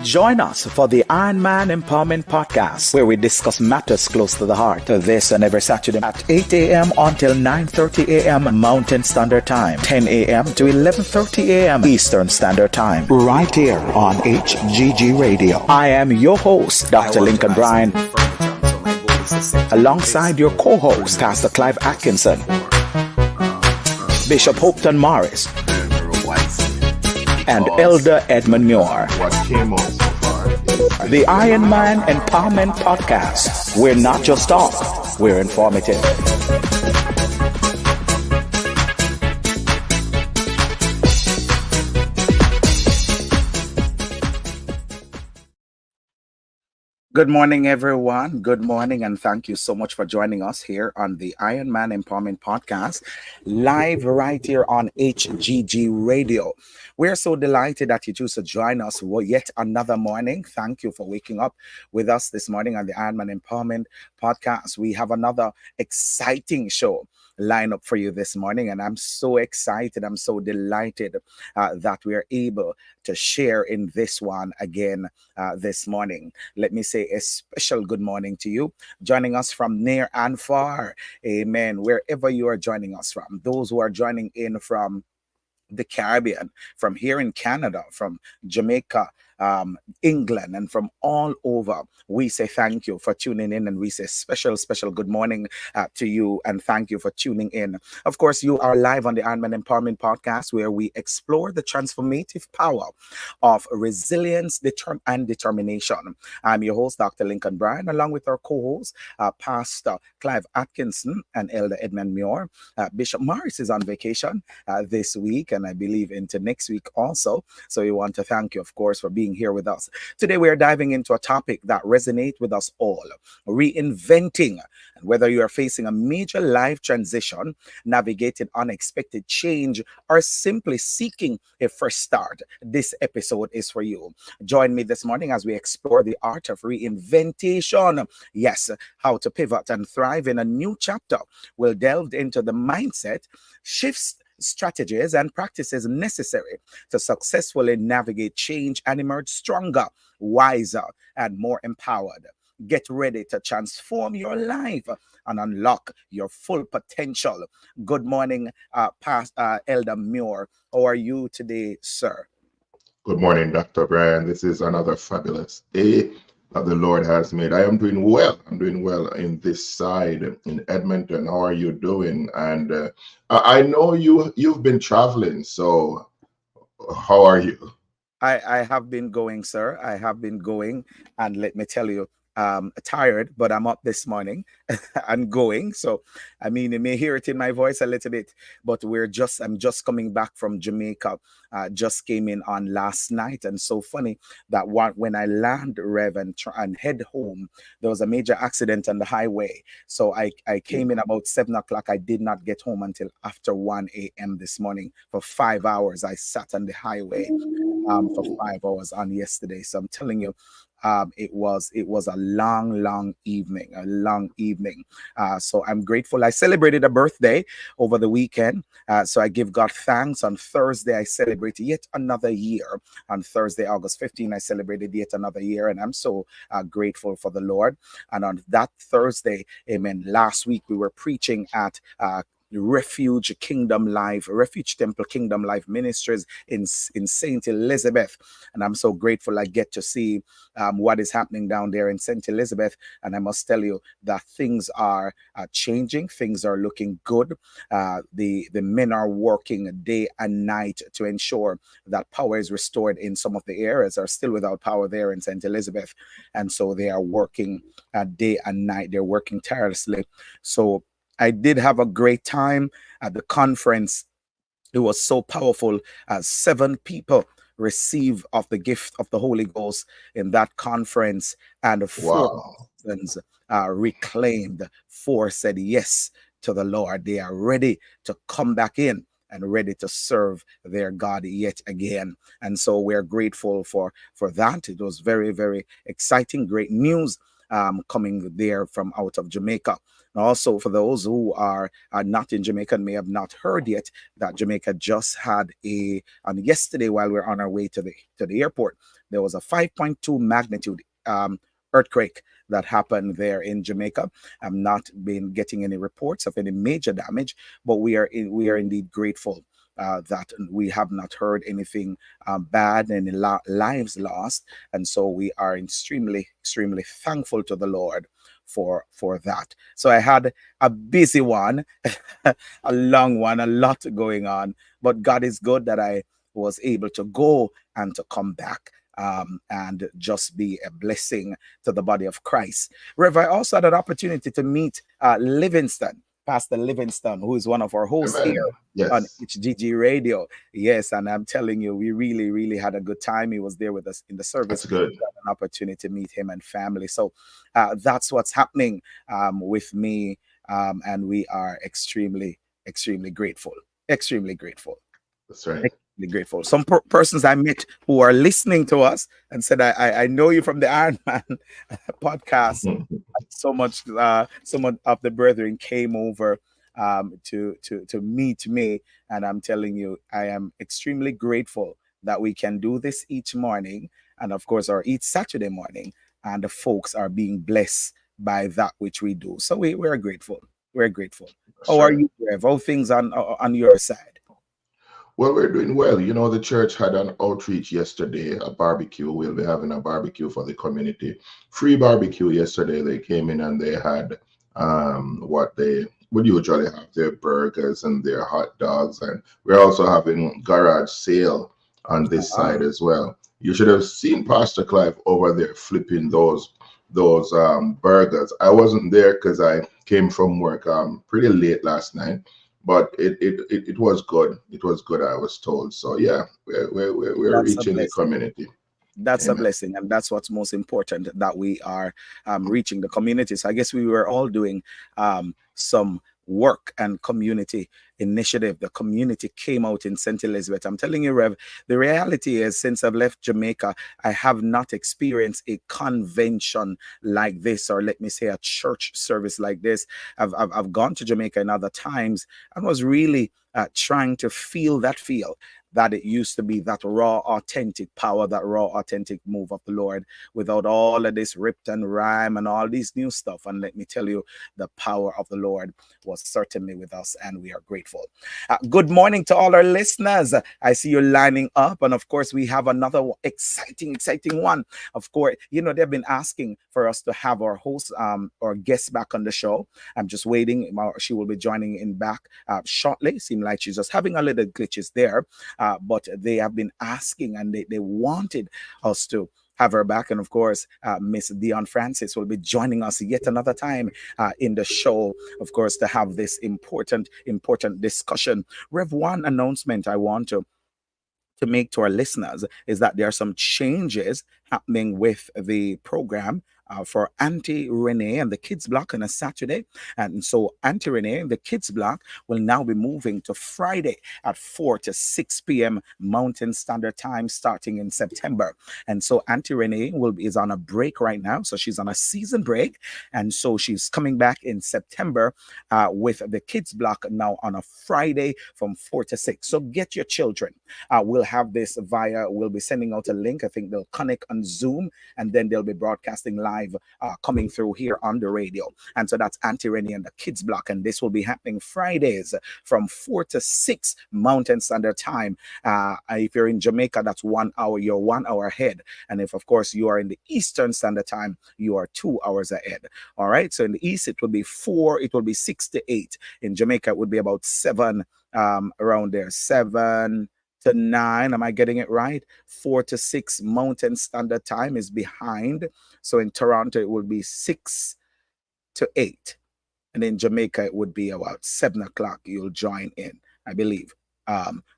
Join us for the Iron Man Empowerment Podcast, where we discuss matters close to the heart. This and every Saturday at 8 a.m. until 9:30 a.m. Mountain Standard Time, 10 a.m. to 11:30 a.m. Eastern Standard Time, right here on HGG Radio. I am your host, Dr. Lincoln Bryan, alongside your co-host, Pastor Clive Atkinson, Bishop Hopeton Morris, and Elder Edmund Muir. The Iron Man Empowerment Podcast. We're not just talk, we're informative. Good morning, everyone. Good morning, and thank you so much for joining us here on the Iron Man Empowerment Podcast, live right here on HGG Radio. We're so delighted that you choose to join us yet another morning. Thank you for waking up with us this morning on the Iron Man Empowerment Podcast. We have another exciting show line up for you this morning, and I'm so excited. I'm so delighted that we are able to share in this one again this morning. Let me say a special good morning to you, joining us from near and far. Amen. Wherever you are joining us from, those who are joining in from the Caribbean, from here in Canada, from Jamaica, England, and from all over, we say thank you for tuning in, and we say special good morning to you, and thank you for tuning in. Of course, you are live on the Iron Man Empowerment Podcast, where we explore the transformative power of resilience and determination. I'm your host, Dr. Lincoln Bryan, along with our co-host, Pastor Clive Atkinson and Elder Edmund Muir. Bishop Morris is on vacation this week, and I believe into next week also. So we want to thank you, of course, for being here with us. Today, we are diving into a topic that resonates with us all: reinventing. And whether you are facing a major life transition, navigating unexpected change, or simply seeking a fresh start, this episode is for you. Join me this morning as we explore the art of reinvention. Yes, how to pivot and thrive in a new chapter. We'll delve into the mindset shifts, strategies, and practices necessary to successfully navigate change and emerge stronger, wiser, and more empowered. Get ready to transform your life and unlock your full potential. Good morning, Elder Muir. How are you today, sir? Good morning, Dr. Bryan. This is another fabulous day that the Lord has made. I am doing well. I'm doing well in this side in Edmonton. How are you doing? And I know you've been traveling, so how are you? I have been going, sir. I have been going, and let me tell you, tired, but I'm up this morning and going. So, I mean, you may hear it in my voice a little bit, but I'm just coming back from Jamaica. Just came in on last night. And so funny that when I land, Rev, and head home, there was a major accident on the highway. So I came in about 7 o'clock. I did not get home until after 1 a.m. this morning. For 5 hours, I sat on the highway for 5 hours on yesterday. So I'm telling you, it was a long evening. So I'm grateful. I celebrated a birthday over the weekend. So I give God thanks. On Thursday, I celebrated yet another year. On Thursday, August 15, I celebrated yet another year. And I'm so grateful for the Lord. And on that Thursday, amen, last week we were preaching at Refuge Temple Kingdom Life Ministries in St. Elizabeth, and I'm so grateful I get to see what is happening down there in St. Elizabeth. And I must tell you that things are changing. Things are looking good. The men are working day and night to ensure that power is restored in some of the areas that are still without power there in St. Elizabeth, and so they are working day and night. They're working tirelessly. So I did have a great time at the conference. It was so powerful. 7 people receive of the gift of the Holy Ghost in that conference, and 4 persons reclaimed. 4 said yes to the Lord. They are ready to come back in and ready to serve their God yet again. And so we're grateful for that. It was very, very exciting, great news coming there from out of Jamaica. And also, for those who are not in Jamaica and may have not heard yet, that Jamaica just had on yesterday while we are on our way to the airport, there was a 5.2 magnitude earthquake that happened there in Jamaica. I've not been getting any reports of any major damage, but we are indeed grateful that we have not heard anything bad, any lives lost, and so we are extremely thankful to the Lord for that. So I had a busy one, a long one, a lot going on, but God is good that I was able to go and to come back. And just be a blessing to the body of Christ. Rev, I also had an opportunity to meet Livingston, Pastor Livingston, who is one of our hosts here Amen. on Yes, HGG Radio. Yes, and I'm telling you, we really had a good time. He was there with us in the service. that's good. We had an opportunity to meet him and family. So that's what's happening with me, and we are extremely grateful. Extremely grateful. That's right. Extremely grateful. Some persons I met who are listening to us and said, I know you from the Iron Man podcast. So much, some of the brethren came over to meet me, and I'm telling you, I am extremely grateful that we can do this each morning, and of course, or each Saturday morning, and the folks are being blessed by that which we do. So we're grateful. We're grateful. That's How are right. you, Rev? How things on your side? Well, we're doing well. You know, the church had an outreach yesterday, a barbecue. We'll be having a barbecue for the community. Free barbecue yesterday. They came in and they had what they would usually have, their burgers and their hot dogs. And we're also having garage sale on this Ah, side as well. You should have seen Pastor Clive over there flipping those burgers. I wasn't there because I came from work pretty late last night, but it was good. It was good, I was told. So yeah, we're that's a reaching the blessing. community. That's a Amen. blessing, and that's what's most important, that we are reaching the community. So I guess we were all doing some work and community initiative. The community came out in St. Elizabeth. I'm telling you, Rev, the reality is, since I've left Jamaica, I have not experienced a convention like this, or let me say a church service like this. I've gone to Jamaica in other times and was really trying to feel that it used to be, that raw, authentic power, that raw, authentic move of the Lord, without all of this ripped and rhyme and all these new stuff. And let me tell you, the power of the Lord was certainly with us, and we are grateful. Good morning to all our listeners. I see you lining up, and of course, we have another exciting one. Of course, you know, they've been asking for us to have our host or guest back on the show. I'm just waiting. She will be joining in back shortly. Seem like she's just having a little glitches there, but they have been asking, and they wanted us to have her back. And of course, Miss Dion Francis will be joining us yet another time in the show, of course, to have this important discussion. Rev, one announcement I want to make to our listeners is that there are some changes happening with the program for Auntie Renee and the Kids Block on a Saturday. And so Auntie Renee and the Kids Block will now be moving to Friday at 4 to 6 p.m. Mountain Standard Time starting in September. And so Auntie Renee is on a break right now. So she's on a season break. And so she's coming back in September with the Kids Block now on a Friday from 4 to 6. So get your children. We'll have this we'll be sending out a link. I think they'll connect on Zoom, and then they'll be broadcasting live coming through here on the radio. And so that's Auntie Rennie and the Kids Block. And this will be happening Fridays from 4 to 6 Mountain Standard Time. If you're in Jamaica, that's 1 hour. You're 1 hour ahead. And if, of course, you are in the Eastern Standard Time, you are 2 hours ahead. All right. So in the East, it will be 6 to 8. In Jamaica, it would be about 7, around there, 7 to 9. Am I getting it right? 4 to 6 Mountain Standard Time is behind. So in Toronto, it will be 6 to 8. And in Jamaica, it would be about 7 o'clock. You'll join in, I believe.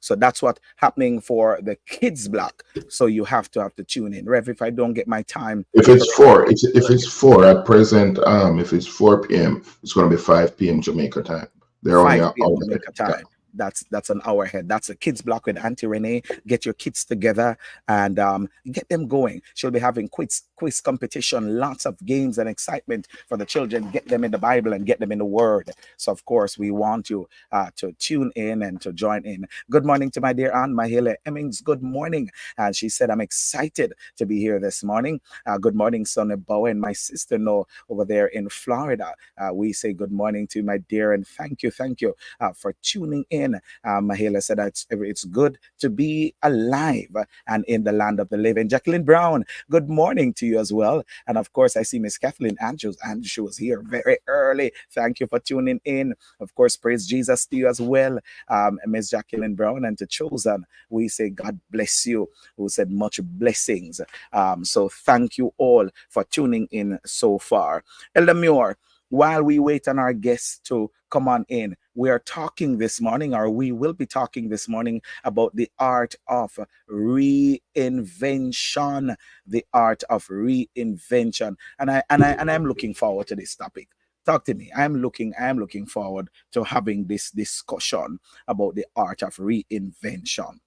So that's what happening for the Kids Block. So you have to tune in. Rev, if I don't get my time If it's four, if it's four at present, if it's 4 p.m., it's going to be 5 p.m. Jamaica time. They're only 5 an p.m. hour ahead. Jamaica Yeah, time. That's an hour ahead. That's a kids block with Auntie Renee. Get your kids together and get them going. She'll be having quiz competition, lots of games and excitement for the children. Get them in the Bible and get them in the Word. So of course we want you to tune in and to join in. Good morning to my dear aunt Mahele Emmings. Good morning. And she said, I'm excited to be here this morning. Good morning, Sonny Bowen, my sister No over there in Florida. We say good morning to my dear and thank you for tuning in. Mahela said that it's good to be alive and in the land of the living. Jacqueline Brown, good morning to you as well. And of course, I see Miss Kathleen Andrews. And she was here very early. Thank you for tuning in. Of course, praise Jesus to you as well, Miss Jacqueline Brown. And to Chosen, we say God bless you, who said much blessings. So thank you all for tuning in so far. Elder Muir, while we wait on our guests to come on in, we are talking this morning, or we will be talking this morning, about the art of reinvention. The art of reinvention, and I'm looking forward to this topic. Talk to me. I am looking forward to having this discussion about the art of reinvention.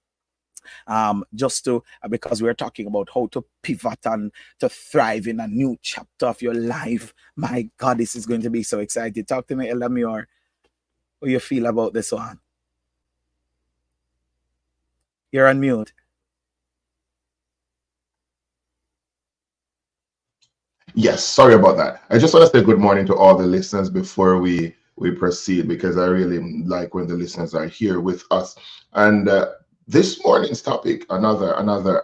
Just to Because we're talking about how to pivot and to thrive in a new chapter of your life. My God, this is going to be so exciting. Talk to me, Elamior. How you feel about this one? You're on mute. Yes, sorry about that. I just want to say good morning to all the listeners before we proceed, because I really like when the listeners are here with us. And this morning's topic, another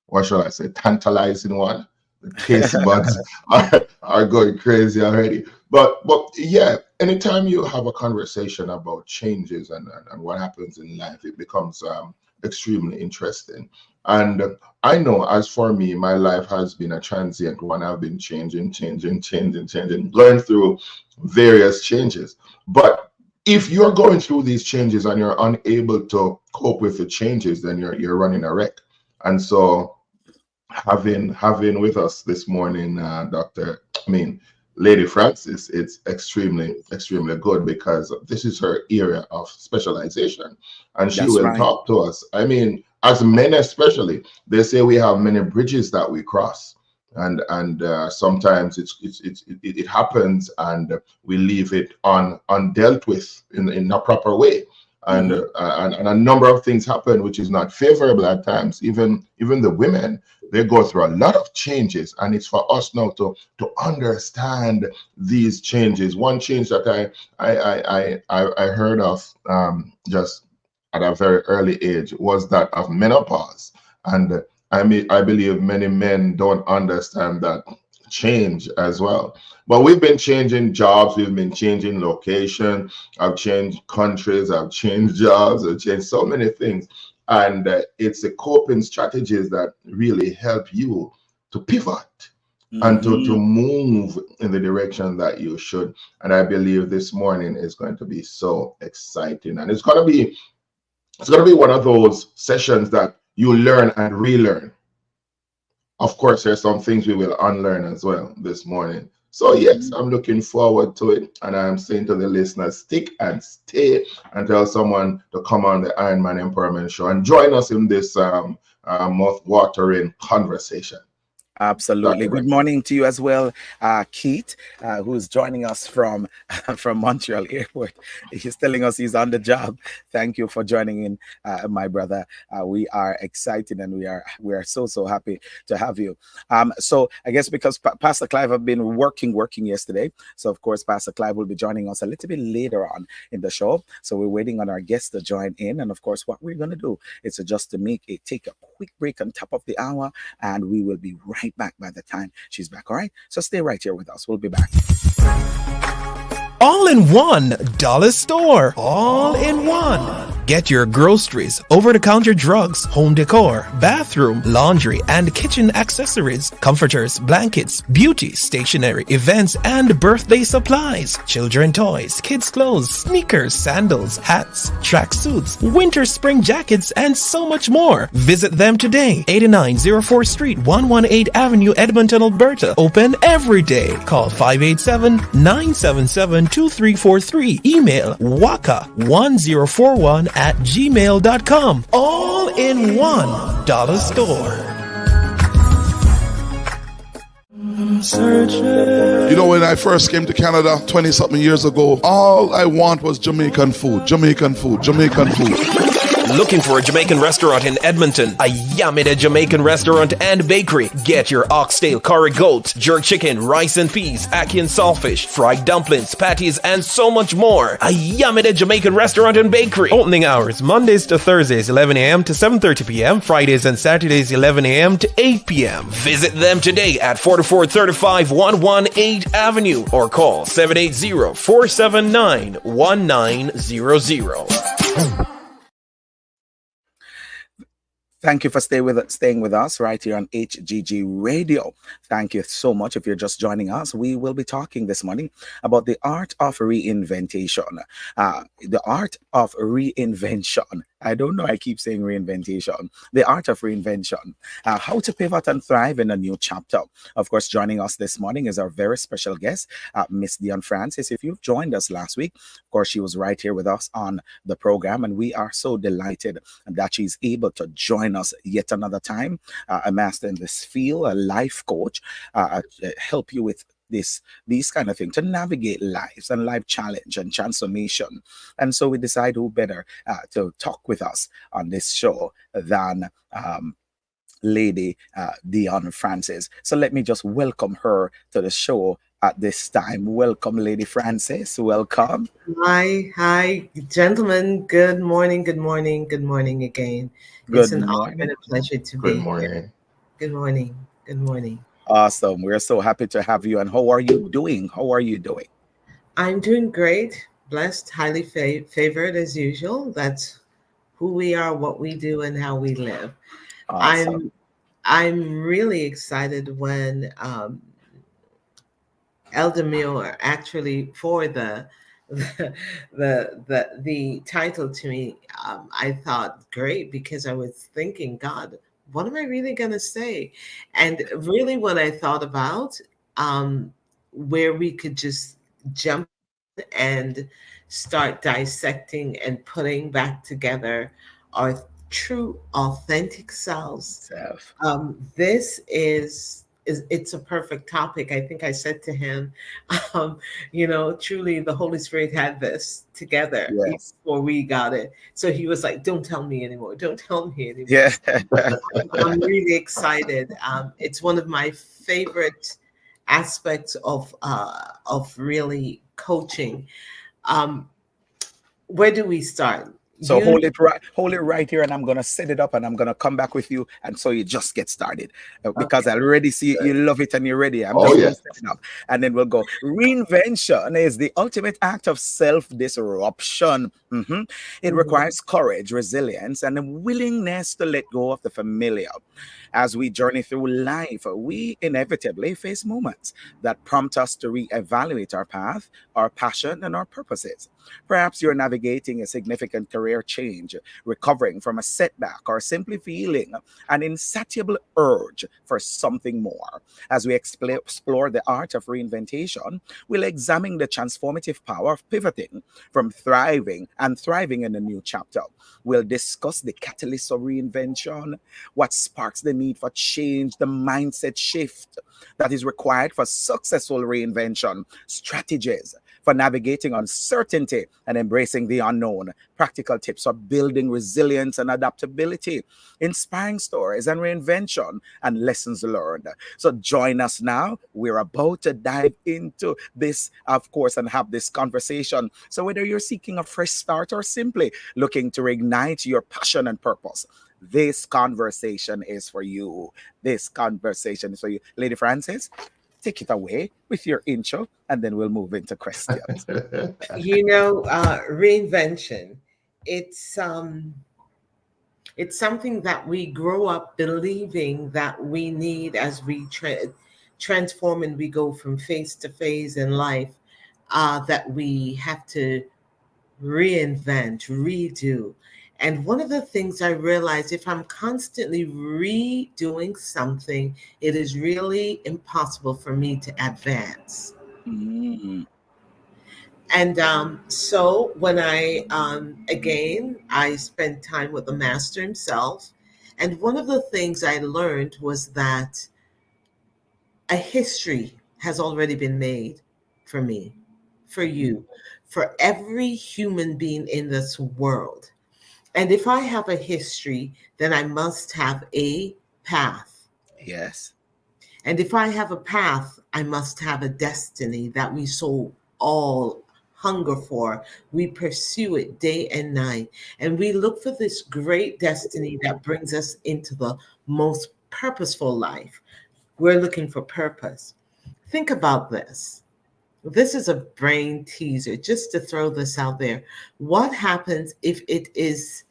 what shall I say, tantalizing one. The taste buds are going crazy already. But yeah, anytime you have a conversation about changes and what happens in life, it becomes extremely interesting. And I know, as for me, my life has been a transient one. I've been changing, going through various changes. But if you're going through these changes and you're unable to cope with the changes, then you're running a wreck. And so having with us this morning, Lady Francis, it's extremely good, because this is her area of specialization, and she That's will right. talk to us. I mean, as men especially, they say we have many bridges that we cross, and sometimes it happens, and we leave it undealt with in a proper way. And, Mm-hmm. and a number of things happen which is not favorable at times. Even the women, they go through a lot of changes, and it's for us now to understand these changes. One change that I heard of just at a very early age was that of menopause. And I believe many men don't understand that change as well. But we've been changing jobs, we've been changing location, I've changed countries, I've changed jobs, I've changed so many things. And it's the coping strategies that really help you to pivot and to Mm-hmm. move in the direction that you should. And I believe this morning is going to be so exciting. And it's going to be one of those sessions that you learn and relearn. Of course, there's some things we will unlearn as well this morning. So yes, Mm-hmm. I'm looking forward to it, and I'm saying to the listeners, stick and stay, and tell someone to come on the Iron Man Empowerment Show and join us in this mouth-watering conversation. Absolutely. Dr. Good Bryan. morning to you as well, Keith, who's joining us from from Montreal Airport. He's telling us he's on the job. Thank you for joining in, my brother. We are excited and we are so happy to have you. So I guess because Pastor Clive have been working yesterday, so of course Pastor Clive will be joining us a little bit later on in the show. So we're waiting on our guests to join in, and of course what we're gonna do is to just to take a quick break on top of the hour, and we will be right back by the time she's back. All right. So stay right here with us. We'll be back. All in one dollar store. All in one. Get your groceries, over-the-counter drugs, home decor, bathroom, laundry, and kitchen accessories, comforters, blankets, beauty, stationery, events, and birthday supplies, children toys, kids clothes, sneakers, sandals, hats, tracksuits, winter spring jackets, and so much more. Visit them today. 8904 Street, 118 Avenue, Edmonton, Alberta. Open every day. Call 587-977-2343. Email waka1041@gmail.com. All in one dollar store. You know, when I first came to Canada 20 something years ago, all I want was Jamaican food, Jamaican food, Jamaican food. Looking for a Jamaican restaurant in Edmonton? A Yamida Jamaican restaurant and bakery. Get your oxtail, curry goat, jerk chicken, rice and peas, ackee and saltfish, fried dumplings, patties, and so much more. A Yamida Jamaican restaurant and bakery. Opening hours Mondays to Thursdays 11 a.m. to 7:30 p.m. Fridays and Saturdays 11 a.m. to 8 p.m. Visit them today at 4435 118 Avenue or call 780-479-1900. Thank you for staying with us right here on HGG Radio. Thank you so much. If you're just joining us, we will be talking this morning about the art of reinventation. The art of reinvention. I don't know. I keep saying reinventation. The art of reinvention. How to pivot and thrive in a new chapter. Of course, joining us this morning is our very special guest, Miss Dion Francis. If you've joined us last week, of course, she was right here with us on the program, and we are so delighted that she's able to join us yet another time. A master in this field, a life coach, help you with these kind of things to navigate lives and life challenge and transformation. And so we decide who better to talk with us on this show than Lady Dion Francis. So let me just welcome her to the show at this time. Welcome, Lady Francis. Welcome. Hi, gentlemen. Good morning, good morning, good morning again. It's Good an honor morning. and a pleasure to Good be here. morning. Good morning, good morning. Awesome. We're so happy to have you. And how are you doing? How are you doing? I'm doing great, blessed, highly favored as usual. That's who we are, what we do, and how we live. Awesome. I'm really excited when Elder Muir actually for the title to me. I thought great because I was thinking, God, what am I really gonna say? And really, what I thought about where we could just jump and start dissecting and putting back together our true, authentic selves. Self. This is it's a perfect topic. I think I said to him, truly the Holy Spirit had this together Yes. before we got it. So he was like, "Don't tell me anymore. Don't tell me anymore." Yeah. I'm really excited. It's one of my favorite aspects of really coaching. Um, where do we start? So You hold it right here, and I'm gonna set it up, and I'm gonna come back with you, and so you just get started because okay? I already see you love it and you're ready. I'm Oh, just gonna yes. set it up, and then we'll go. Reinvention is the ultimate act of self-disruption. It Mhm. requires courage, resilience, and a willingness to let go of the familiar. As we journey through life, we inevitably face moments that prompt us to reevaluate our path, our passion, and our purposes. Perhaps you're navigating a significant career change, recovering from a setback, or simply feeling an insatiable urge for something more. As we explore the art of reinvention, we'll examine the transformative power of pivoting from thriving in a new chapter. We'll discuss the catalyst of reinvention, what sparks the need for change, the mindset shift that is required for successful reinvention, strategies for navigating uncertainty and embracing the unknown, practical tips for building resilience and adaptability, inspiring stories and reinvention and lessons learned. So join us now. We're about to dive into this, of course, and have this conversation. So whether you're seeking a fresh start or simply looking to reignite your passion and purpose, this conversation is for you. This conversation is for you. Lady Francis, take it away with your intro, and then we'll move into questions. Reinvention it's um it's something that we grow up believing that we need as we transform and we go from phase to phase in life, that we have to reinvent, redo. And one of the things I realize, if I'm constantly redoing something, it is really impossible for me to advance. Mm, And so when I spent time with the master himself. And one of the things I learned was that a history has already been made for me, for you, for every human being in this world. And if I have a history, then I must have a path. yes. And if I have a path, I must have a destiny that we so all hunger for. We pursue it day and night. And we look for this great destiny that brings us into the most purposeful life. We're looking for purpose. Think about this. This is a brain teaser, just to throw this out there. What happens if it is,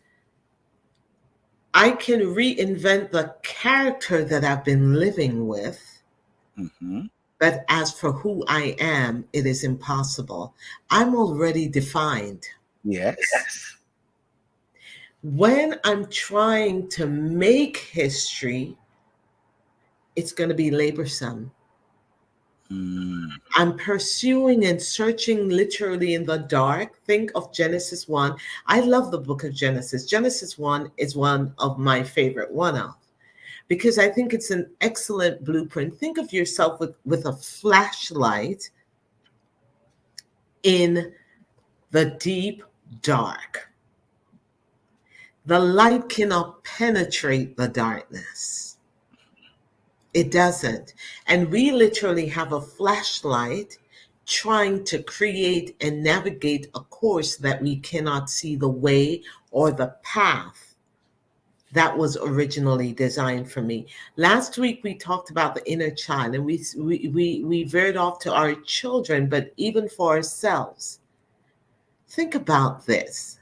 I can reinvent the character that I've been living with, Mm-hmm. but as for who I am, it is impossible. I'm already defined. Yes. When I'm trying to make history, it's going to be laborsome. Mm, I'm pursuing and searching literally in the dark. Think of Genesis 1. I love the book of Genesis. Genesis 1 is one of my favorite one of, because I think it's an excellent blueprint. Think of yourself with a flashlight in the deep dark. The light cannot penetrate the darkness. It doesn't. And we literally have a flashlight trying to create and navigate a course that we cannot see the way or the path that was originally designed for me. Last week we talked about the inner child, and we veered off to our children, but even for ourselves. Think about this.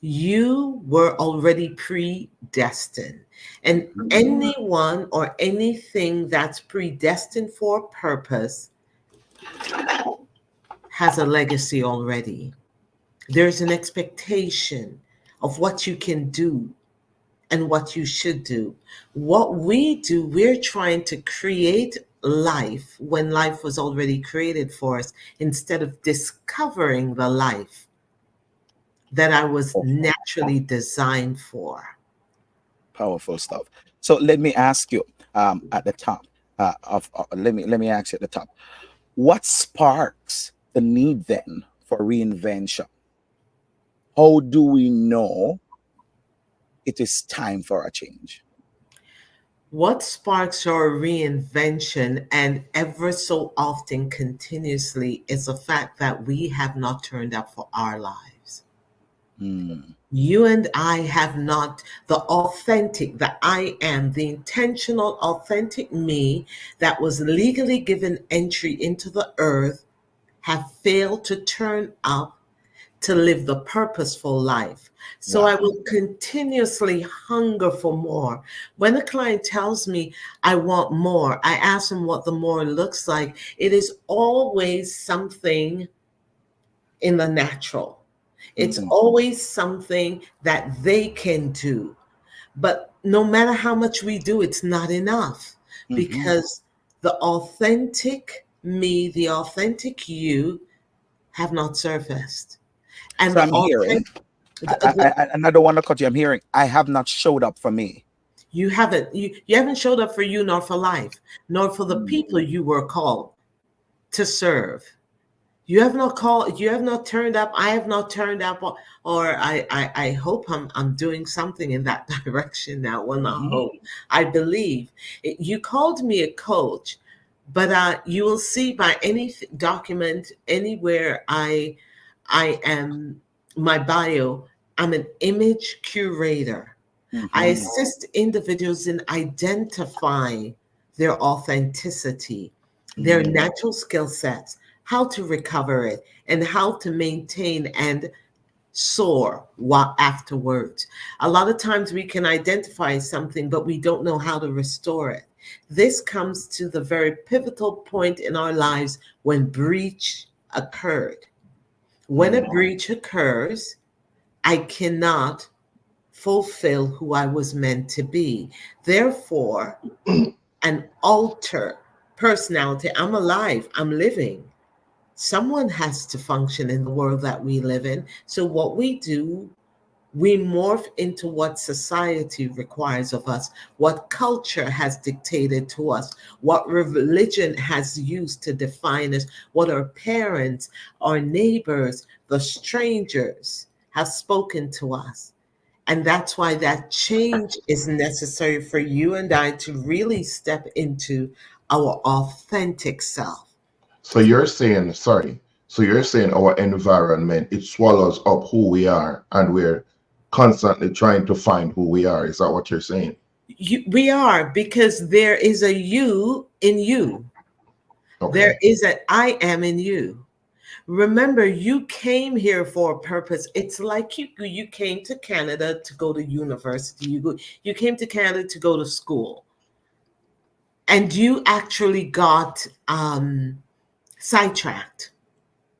You were already predestined. And anyone or anything that's predestined for a purpose has a legacy already. There's an expectation of what you can do and what you should do. What we do, we're trying to create life when life was already created for us, instead of discovering the life that I was naturally designed for. powerful stuff. So let me ask you, at the top, let me ask you at the top, what sparks the need then for reinvention? How do we know it is time for a change? What sparks our reinvention, and ever so often continuously, is the fact that we have not turned up for our lives. Mm, You and I have not, the authentic, the I am, the intentional, authentic me that was legally given entry into the earth, have failed to turn up to live the purposeful life. So I wow. will continuously hunger for more. When a client tells me I want more, I ask them what the more looks like. It is always something in the natural. It's Hmm. always something that they can do. But no matter how much we do, it's not enough, Hmm. because the authentic me, the authentic you have not surfaced. And So the I'm hearing, authentic, and I don't want to cut you. I'm hearing, I have not showed up for me. you haven't showed up for you, nor for life, nor for the Mm, people you were called to serve. You have not called, you have not turned up, I have not turned up, or I hope I'm doing something in that direction now. Well, not mhm. hope, I believe. You called me a coach, but you will see by any document anywhere I am, my bio, I'm an image curator. I Mhm. assist individuals in identifying their authenticity, their Mm. natural skill sets, how to recover it, and how to maintain and soar afterwards. A lot of times we can identify something, but we don't know how to restore it. This comes to the very pivotal point in our lives when breach occurred. When a breach occurs, I cannot fulfill who I was meant to be. Therefore, an alter personality. I'm alive, I'm living. Someone has to function in the world that we live in. So, what we do, we morph into what society requires of us, what culture has dictated to us, what religion has used to define us, what our parents, our neighbors, the strangers have spoken to us. And that's why that change is necessary for you and I to really step into our authentic self. So you're saying, sorry, so you're saying our environment, it swallows up who we are, and we're constantly trying to find who we are. Is that what you're saying? We are, because there is a you in you. There Okay. is an I am in you. Remember, you came here for a purpose. It's like you came to Canada to go to university. You came to Canada to go to school, and you actually got sidetracked.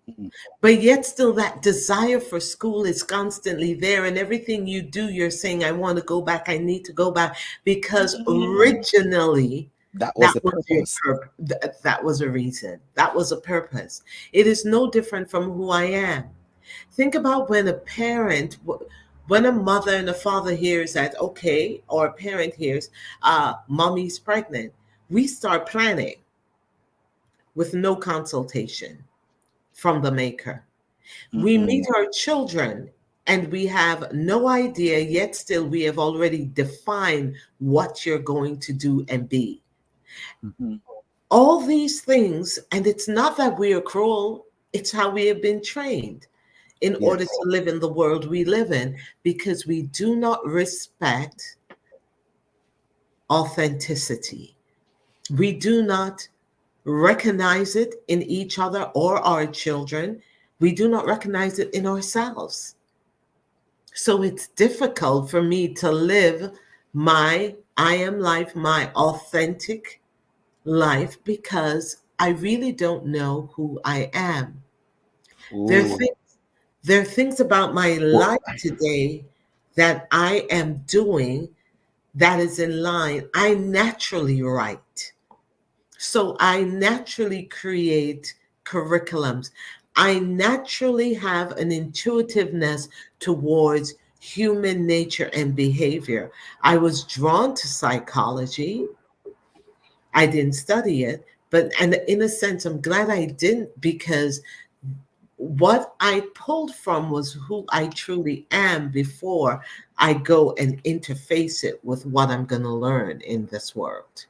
Mhm. But yet, still, that desire for school is constantly there. And everything you do, you're saying, I want to go back. I need to go back. Because originally, That was that the was your purpose. purpose. That was a reason. That was a purpose. It is no different from who I am. Think about when a parent, when a mother and a father hears that, okay, or a parent hears, mommy's pregnant. We start planning with no consultation from the maker. We meet Mhm. our children and we have no idea, yet still we have already defined what you're going to do and be. Mhm. All these things, and it's not that we are cruel, it's how we have been trained in order Yes. to live in the world we live in, because we do not respect authenticity. We do not recognize it in each other or our children. We do not recognize it in ourselves. So it's difficult for me to live my I am life, my authentic life, because I really don't know who I am. There are Ooh. things, there are things about my Well, life today that I am doing that is in line. I naturally write. So I naturally create curriculums. I naturally have an intuitiveness towards human nature and behavior. I was drawn to psychology. I didn't study it, but and in a sense, I'm glad I didn't, because what I pulled from was who I truly am before I go and interface it with what I'm going to learn in this world.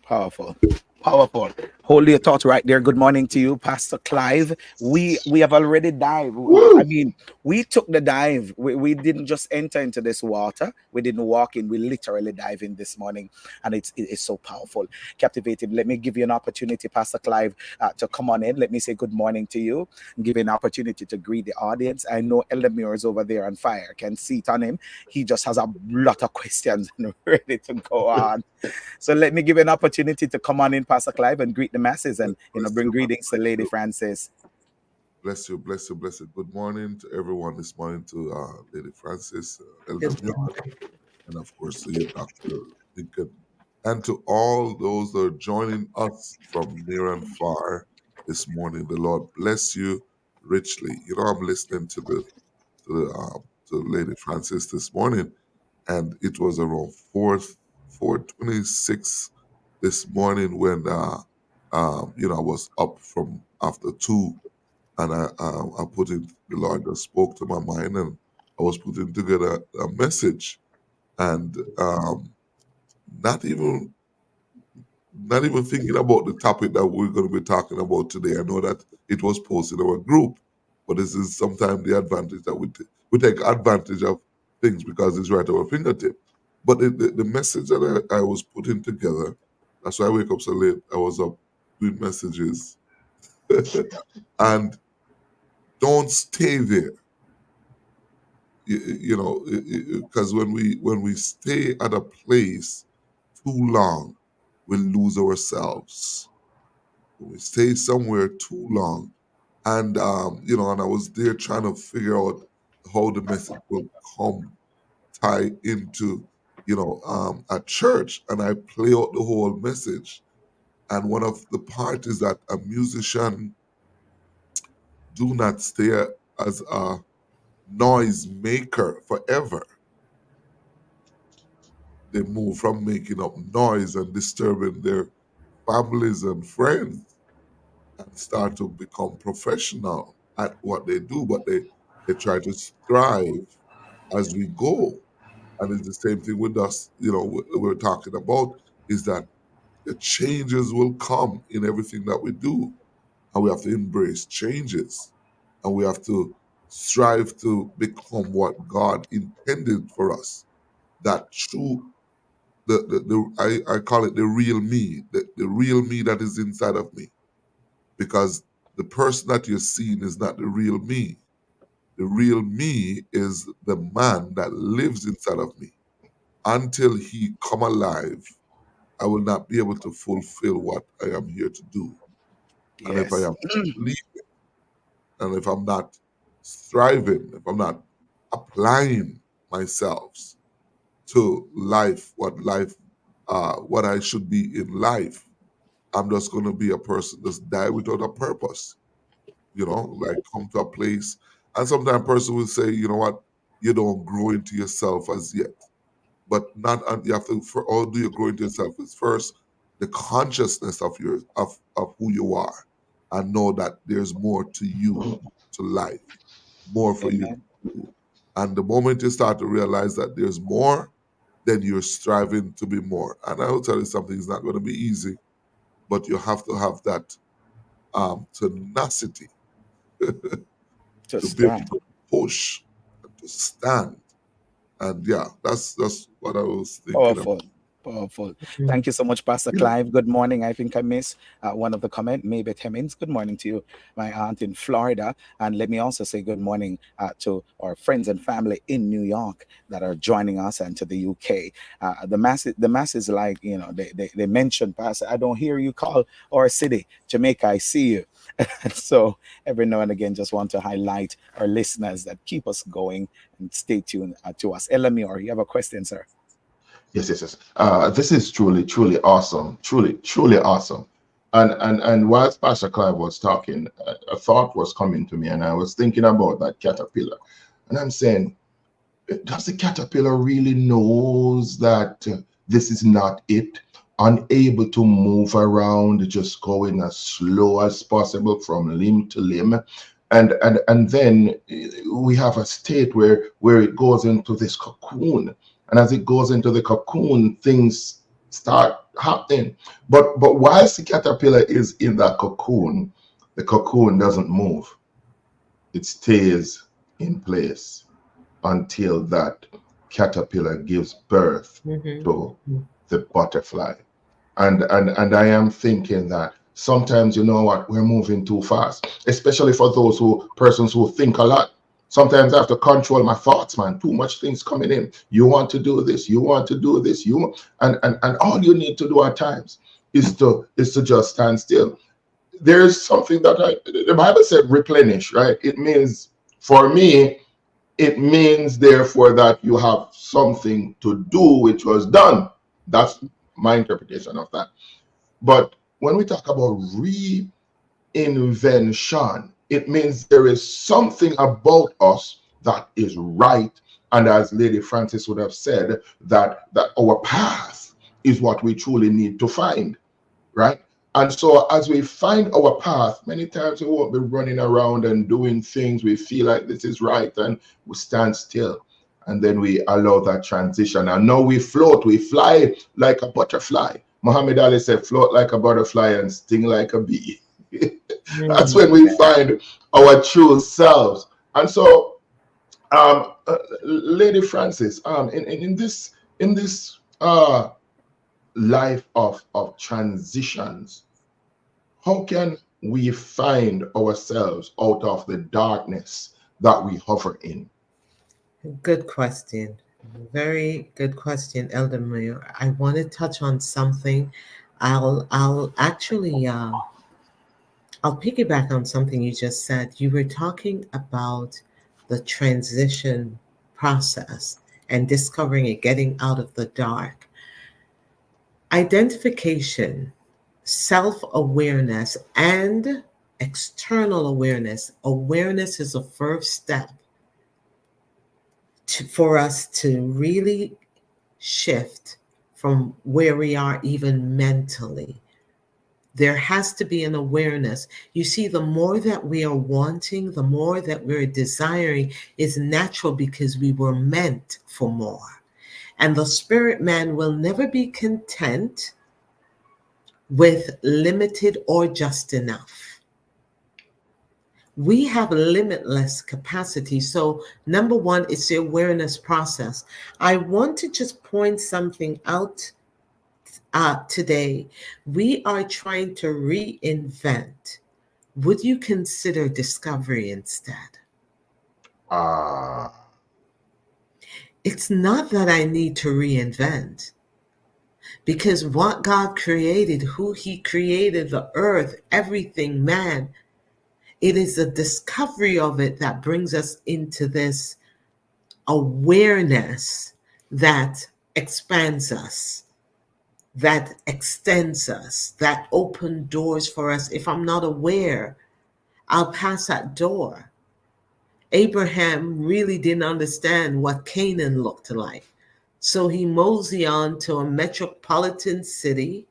Powerful. Powerful. Hold your thought right there. Good morning to you, Pastor Clive. We have already dived. I woo! mean, we took the dive. We didn't just enter into this water. We didn't walk in. We literally dive in this morning, and it's so powerful, captivating. Let me give you an opportunity, Pastor Clive, to come on in. Let me say good morning to you and give you an opportunity to greet the audience. I know Elder Muir is over there on fire. I can see it on him. He just has a lot of questions and ready to go on. So let me give you an opportunity to come on in, Pastor Clive, and greet the masses and Bless bring you, man. greetings to Bless Lady you. Francis. Bless you, bless you, bless you. Good morning to everyone this morning, to Lady Francis, Elder Good Muir, morning. and of course to you, Dr. Lincoln, and to all those that are joining us from near and far this morning. The Lord bless you richly. You know, I'm listening to the to Lady Francis this morning, and it was around 4:26 this morning when I was up from after 2, and I put it. The Lord just spoke to my mind, and I was putting together a message, and not even not even thinking about the topic that we're going to be talking about today. I know that it was posted in our group, but this is sometimes the advantage that we take advantage of things because it's right at our fingertip. But the message that I was putting together, that's why I wake up so late. I was up doing messages, and don't stay there. you know, because when we stay at a place too long, we lose ourselves. When we stay somewhere too long, and and I was there trying to figure out how the message will come tie into a church, and I play out the whole message. And one of the part is that a musician do not stay as a noise maker forever. They move from making up noise and disturbing their families and friends and start to become professional at what they do, but they try to strive as we go. And it's the same thing with us, we're talking about is that the changes will come in everything that we do. And we have to embrace changes. And we have to strive to become what God intended for us. That true, I call it the real me, the real me that is inside of me. Because the person that you're seeing is not the real me. The real me is the man that lives inside of me. Until he come alive, I will not be able to fulfill what I am here to do. And if I Yes. am sleeping, and if I'm not striving, if I'm not applying myself to what I should be in life, I'm just going to be a person just die without a purpose. Like come to a place, and sometimes a person will say, you know what, you don't grow into yourself as yet. But not and you have to for all do you grow into yourself is first the consciousness of who you are, and know that there's more to you, to life, more for you to Amen. do. And the moment you start to realize that there's more, then you're striving to be more. And I will tell you something, it's not going to be easy, but you have to have that tenacity To to be able stand. to push and to stand. And yeah, that's what I was thinking about. Powerful. Powerful. Thank you so much, Pastor Clive. Good morning. I think I missed one of the comment. Maybe Hemmings. Good morning to you, my aunt in Florida. And let me also say good morning to our friends and family in New York that are joining us, and to the UK. The masses like, they mentioned, Pastor, I don't hear you call our city, Jamaica. I see you. So every now and again, just want to highlight our listeners that keep us going and stay tuned to us. Elamior, you have a question, sir? Yes, yes, yes. This is truly, truly awesome. Truly, truly awesome. And whilst Pastor Clive was talking, a thought was coming to me, and I was thinking about that caterpillar. And I'm saying, does the caterpillar really knows that this is not it? Unable to move around, just going as slow as possible from limb to limb. And then we have a state where it goes into this cocoon. And as it goes into the cocoon, things start happening. But whilst the caterpillar is in that cocoon, the cocoon doesn't move. It stays in place until that caterpillar gives birth to Mm-hmm. the butterfly. And I am thinking that sometimes, you know what, we're moving too fast, especially for those persons who think a lot. Sometimes I have to control my thoughts, man. Too much things coming in. You want to do this, you want to do this, and all you need to do at times is to just stand still. There's something that the Bible said replenish, right? It means, for me, it means therefore that you have something to do which was done. That's my interpretation of that. But when we talk about reinvention, it means there is something about us that is right. And as Lady Francis would have said, that our path is what we truly need to find, right? And so as we find our path, many times we won't be running around and doing things we feel like this is right, and we stand still. And then we allow that transition. And now we float, we fly like a butterfly. Muhammad Ali said, float like a butterfly and sting like a bee. That's Mm-hmm. when we find our true selves. And so, Lady Francis, in this life of transitions, how can we find ourselves out of the darkness that we hover in? Good question. Very good question, Elder Mayor. I want to touch on something. I'll actually I'll piggyback on something you just said. You were talking about the transition process and discovering it, getting out of the dark. Identification, self awareness, and external awareness. Awareness is a first step for us to really shift from where we are, even mentally. There has to be an awareness. You see, the more that we are wanting, the more that we're desiring is natural because we were meant for more. And the spirit man will never be content with limited or just enough. We have limitless capacity. So, number one, it's the awareness process. I want to just point something out today. We are trying to reinvent. Would you consider discovery instead? Ah, It's not that I need to reinvent, because what God created, who He created, the earth, everything, man, it is the discovery of it that brings us into this awareness that expands us, that extends us, that open doors for us. If I'm not aware, I'll pass that door. Abraham really didn't understand what Canaan looked like. So he moseyed on to a metropolitan city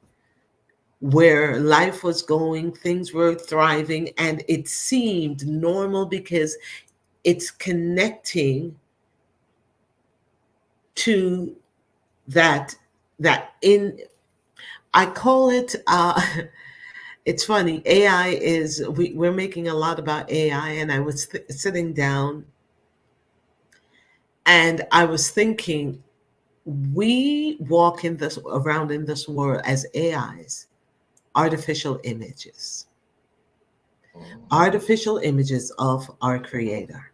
where life was going, things were thriving, and it seemed normal because it's connecting to that that in I call it it's funny. AI is we're making a lot about AI, and I was sitting down and I was thinking, we walk in this around in this world as AIs, artificial images, artificial images of our creator.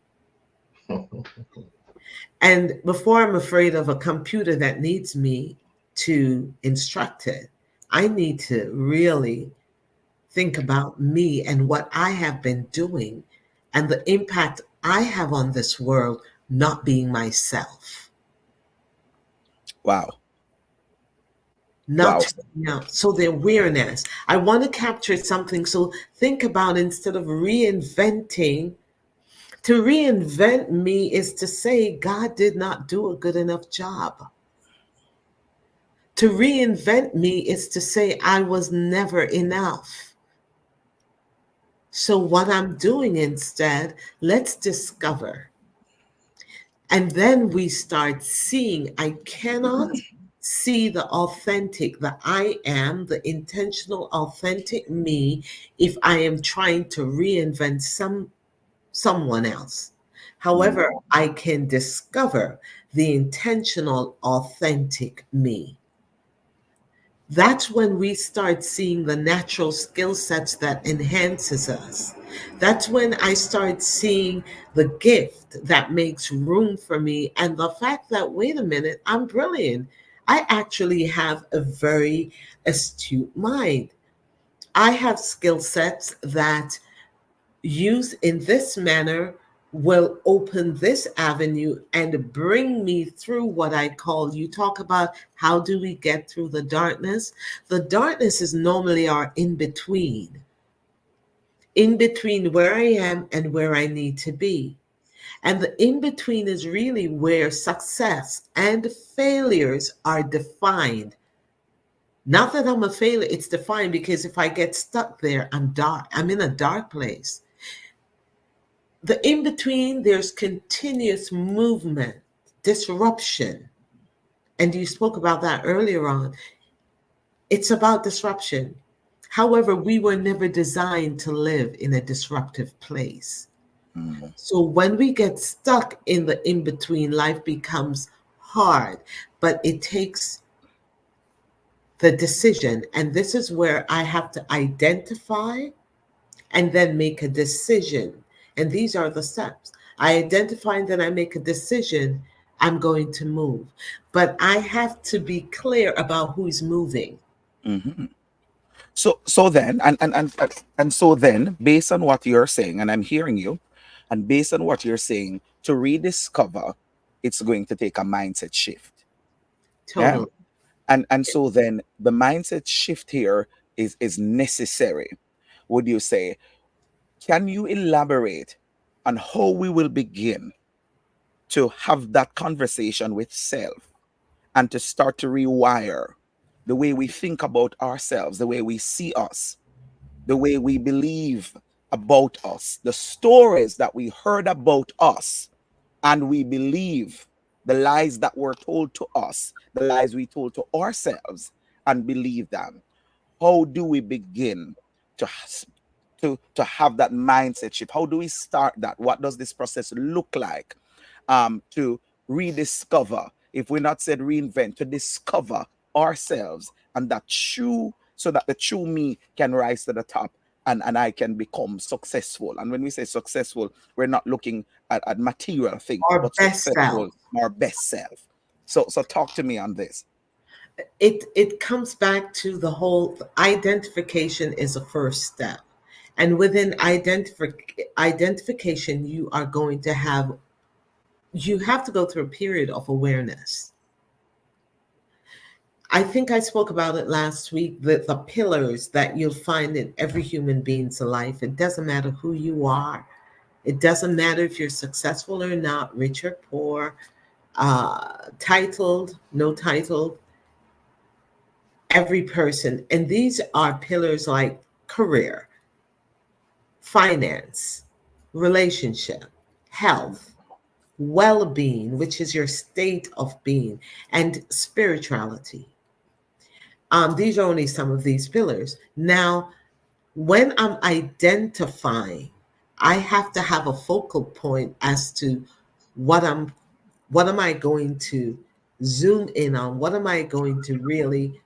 And before I'm afraid of a computer that needs me to instruct it, I need to really think about me and what I have been doing and the impact I have on this world, not being myself. Wow. Not Wow. to, so the awareness. I want to capture something. So think about, instead of reinventing, to reinvent me is to say God did not do a good enough job. To reinvent me is to say I was never enough. So what I'm doing instead, let's discover. And then we start seeing, I cannot see the authentic, the I am, the intentional, authentic me if I am trying to reinvent someone else. Mm. However, I can discover the intentional, authentic me. That's when we start seeing the natural skill sets that enhances us. That's when I start seeing the gift that makes room for me, and the fact that, wait a minute, I'm brilliant. I actually have a very astute mind. I have skill sets that, used in this manner, will open this avenue and bring me through what I call, you talk about how do we get through the darkness? The darkness is normally our in between where I am and where I need to be. And the in between is really where success and failures are defined. Not that I'm a failure, it's defined because if I get stuck there, I'm dark. I'm in a dark place. The in between, there's continuous movement, disruption. And you spoke about that earlier on. It's about disruption. However, we were never designed to live in a disruptive place. Mm. So when we get stuck in the in between, life becomes hard, but it takes the decision. And this is where I have to identify and then make a decision. And these are the steps. I identify and then I make a decision. I'm going to move. But I have to be clear about who's moving. Mhm. So then, and so then, based on what you're saying, and I'm hearing you, and based on what you're saying, to rediscover, it's going to take a mindset shift. Yeah. Totally. And so then the mindset shift here is necessary. Would you say? Can you elaborate on how we will begin to have that conversation with self and to start to rewire the way we think about ourselves, the way we see us, the way we believe about us, the stories that we heard about us, and we believe the lies that were told to us, the lies we told to ourselves, and believe them? How do we begin to to have that mindset shift? How do we start that? What does this process look like, to rediscover, if we're not said reinvent, to discover ourselves and that true, so that the true me can rise to the top, and I can become successful. And when we say successful, we're not looking at material things, Our but best self. successful, our best self. So talk to me on this. It comes back to the whole identification is a first step. And within identification, you have to go through a period of awareness. I think I spoke about it last week, the pillars that you'll find in every human being's life. It doesn't matter who you are. It doesn't matter if you're successful or not, rich or poor, titled, no titled, every person. And these are pillars like career, finance, relationship, health, well being, which is your state of being, and spirituality. These are only some of these pillars. Now, when I'm identifying, I have to have a focal point as to what I'm what am I going to zoom in on? What am I going to really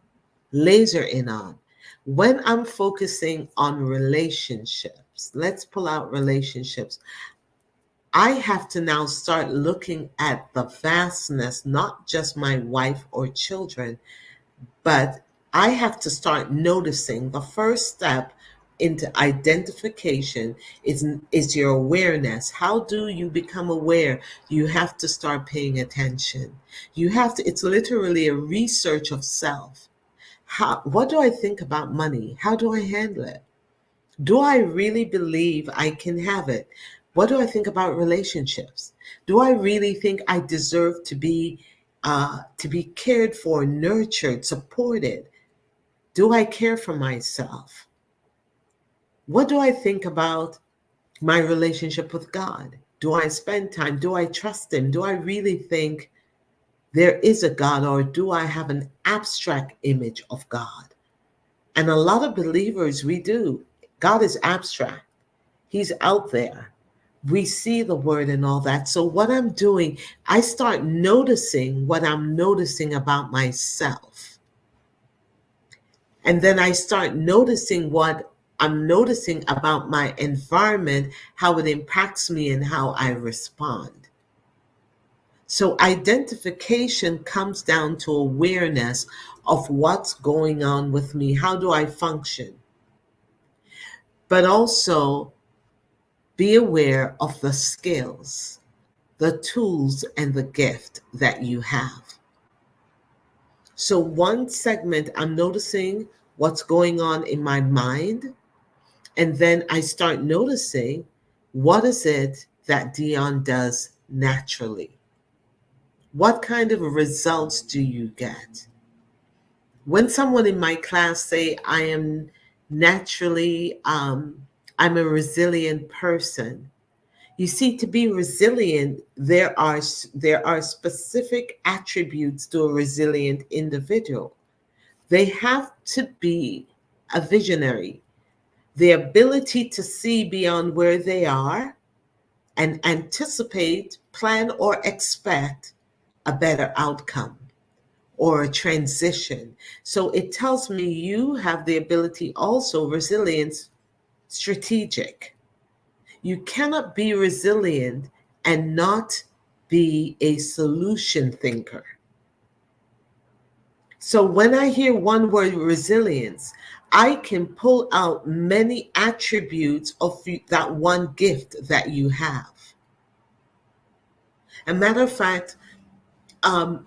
laser in on? When I'm focusing on relationships, let's pull out relationships. I have to now start looking at the vastness, not just my wife or children, but I have to start noticing. The first step into identification is your awareness. How do you become aware? You have to start paying attention. You have to, it's literally a research of self. What do I think about money? How do I handle it? Do I really believe I can have it? What do I think about relationships? Do I really think I deserve to be cared for, nurtured, supported? Do I care for myself? What do I think about my relationship with God? Do I spend time? Do I trust Him? Do I really think there is a God, or do I have an abstract image of God? And a lot of believers, we do. God is abstract. He's out there. We see the word and all that. So, what I'm doing, I start noticing what I'm noticing about myself. And then I start noticing what I'm noticing about my environment, how it impacts me, and how I respond. So, identification comes down to awareness of what's going on with me. How do I function? But also be aware of the skills, the tools, and the gift that you have. So, one segment, I'm noticing what's going on in my mind. And then I start noticing what is it that Dion does naturally? What kind of results do you get? When someone in my class say I am naturally, I'm a resilient person. You see, to be resilient, there are specific attributes to a resilient individual. They have to be a visionary, the ability to see beyond where they are and anticipate, plan, or expect a better outcome or a transition. So it tells me you have the ability, also resilience, strategic. You cannot be resilient and not be a solution thinker. So when I hear one word resilience, I can pull out many attributes of that one gift that you have. A matter of fact, um,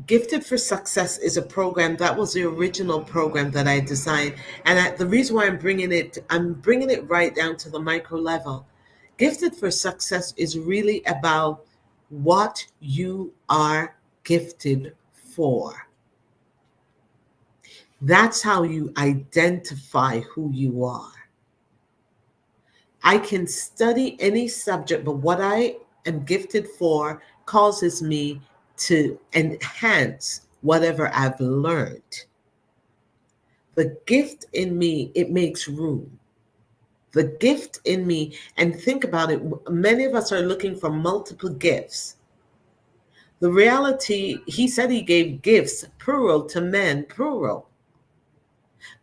Gifted for Success is a program that was the original program that I designed, and the reason why I'm bringing it right down to the micro level. Gifted for Success is really about what you are gifted for. That's how you identify who you are. I can study any subject, but what I am gifted for causes me to enhance whatever I've learned. The gift in me, it makes room. The gift in me, and think about it, many of us are looking for multiple gifts. The reality, he said he gave gifts, plural, to men, plural.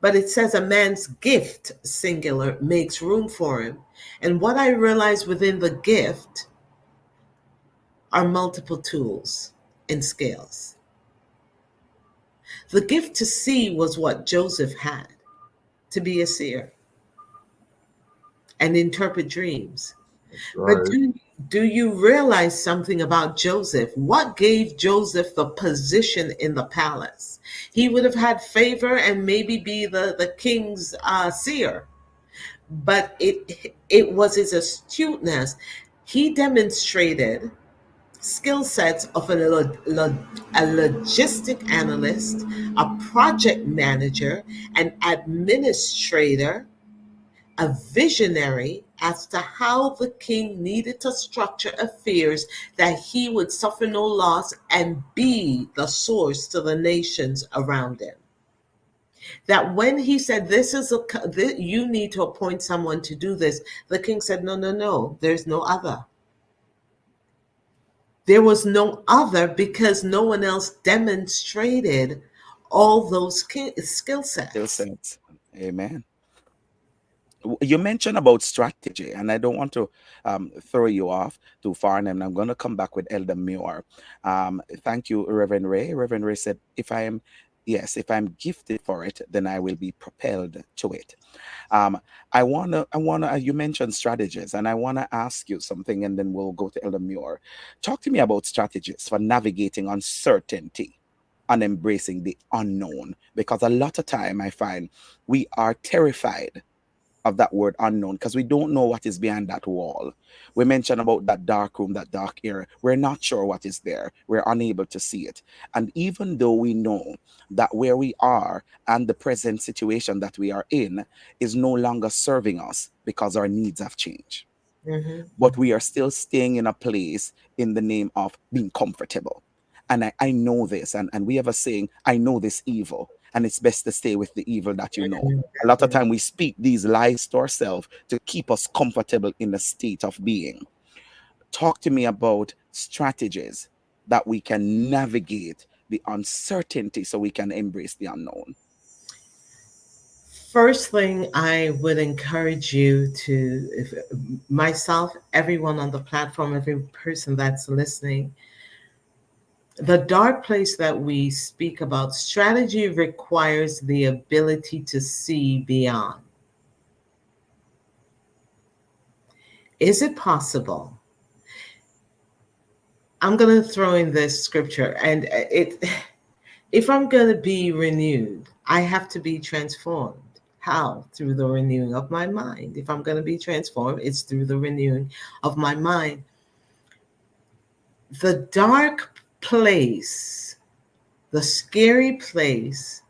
But it says a man's gift, singular, makes room for him. And what I realized within the gift are multiple tools and scales. The gift to see was what Joseph had, to be a seer and interpret dreams. That's But right. do you realize something about Joseph? What gave Joseph the position in the palace? He would have had favor and maybe be the king's seer, but it was his astuteness. He demonstrated skill sets of a logistic analyst, a project manager, an administrator, a visionary as to how the king needed to structure affairs that he would suffer no loss and be the source to the nations around him. That when he said, you need to appoint someone to do this, the king said, no, no, no, there's no other. There was no other because no one else demonstrated all those skill Still sets. sense. Amen. You mentioned about strategy, and I don't want to throw you off too far, and I'm going to come back with Elder Muir. Thank you, Reverend Ray. Reverend Ray said, yes, if I'm gifted for it, then I will be propelled to it. Um, you mentioned strategies, and I wanna ask you something, and then we'll go to Elder Muir. Talk to me about strategies for navigating uncertainty and embracing the unknown, because a lot of time I find we are terrified of that word unknown because we don't know what is behind that wall. We mentioned about that dark room, that dark area. We're not sure what is there. We're unable to see it. And even though we know that where we are and the present situation that we are in is no longer serving us because our needs have changed, Mm-hmm, but we are still staying in a place in the name of being comfortable. And I know this, and we have a saying, I know this evil, and it's best to stay with the evil that you know. A lot of mm-hmm. time we speak these lies to ourselves to keep us comfortable in the state of being. Talk to me about strategies that we can navigate the uncertainty so we can embrace the unknown. First thing I would encourage you to, if, myself, everyone on the platform, every person that's listening, the dark place that we speak about, strategy requires the ability to see beyond. Is it possible? I'm going to throw in this scripture, and if I'm going to be renewed, I have to be transformed. How? Through the renewing of my mind. If I'm going to be transformed, it's through the renewing of my mind. The dark place, the scary place,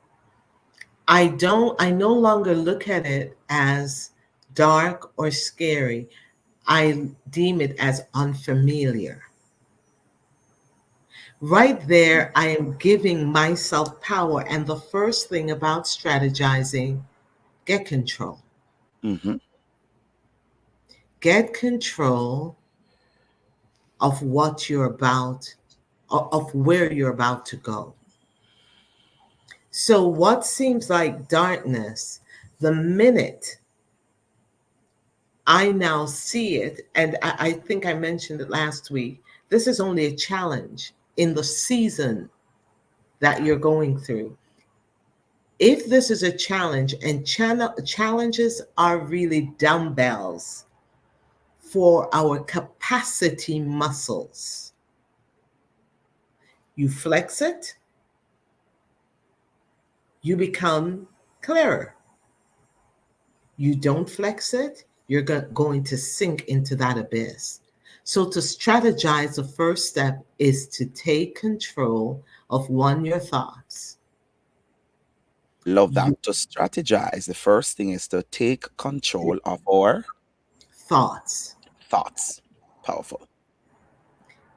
I no longer look at it as dark or scary. I deem it as unfamiliar. Right there, I am giving myself power. And the first thing about strategizing, get control. Hmm. Get control of what you're about, of where you're about to go. So, what seems like darkness, the minute I now see it, and I think I mentioned it last week. This is only a challenge in the season that you're going through. If this is a challenge, and challenges are really dumbbells for our capacity muscles, you flex it, you become clearer. You don't flex it, you're going to sink into that abyss. So, to strategize, the first step is to take control of one, your thoughts. Love Your that. To strategize, the first thing is to take control of our thoughts. thoughts. Powerful.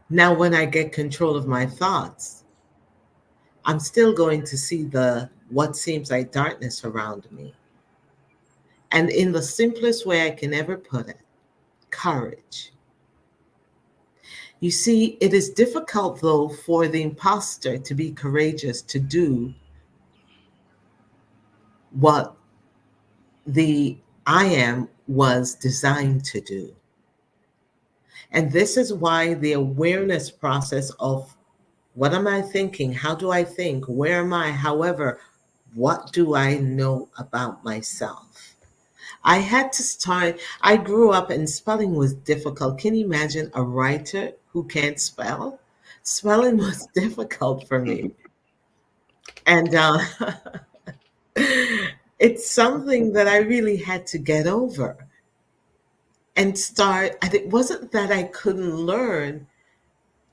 Now, when I get control of my thoughts, I'm still going to see the what seems like darkness around me. And in the simplest way I can ever put it, courage. You see, it is difficult, though, for the imposter to be courageous to do what the I am was designed to do. And this is why the awareness process of what am I thinking? How do I think? Where am I? However, what do I know about myself? I had to start, I grew up and spelling was difficult. Can you imagine a writer who can't spell? Spelling was difficult for me. And it's something that I really had to get over and start. And it wasn't that I couldn't learn.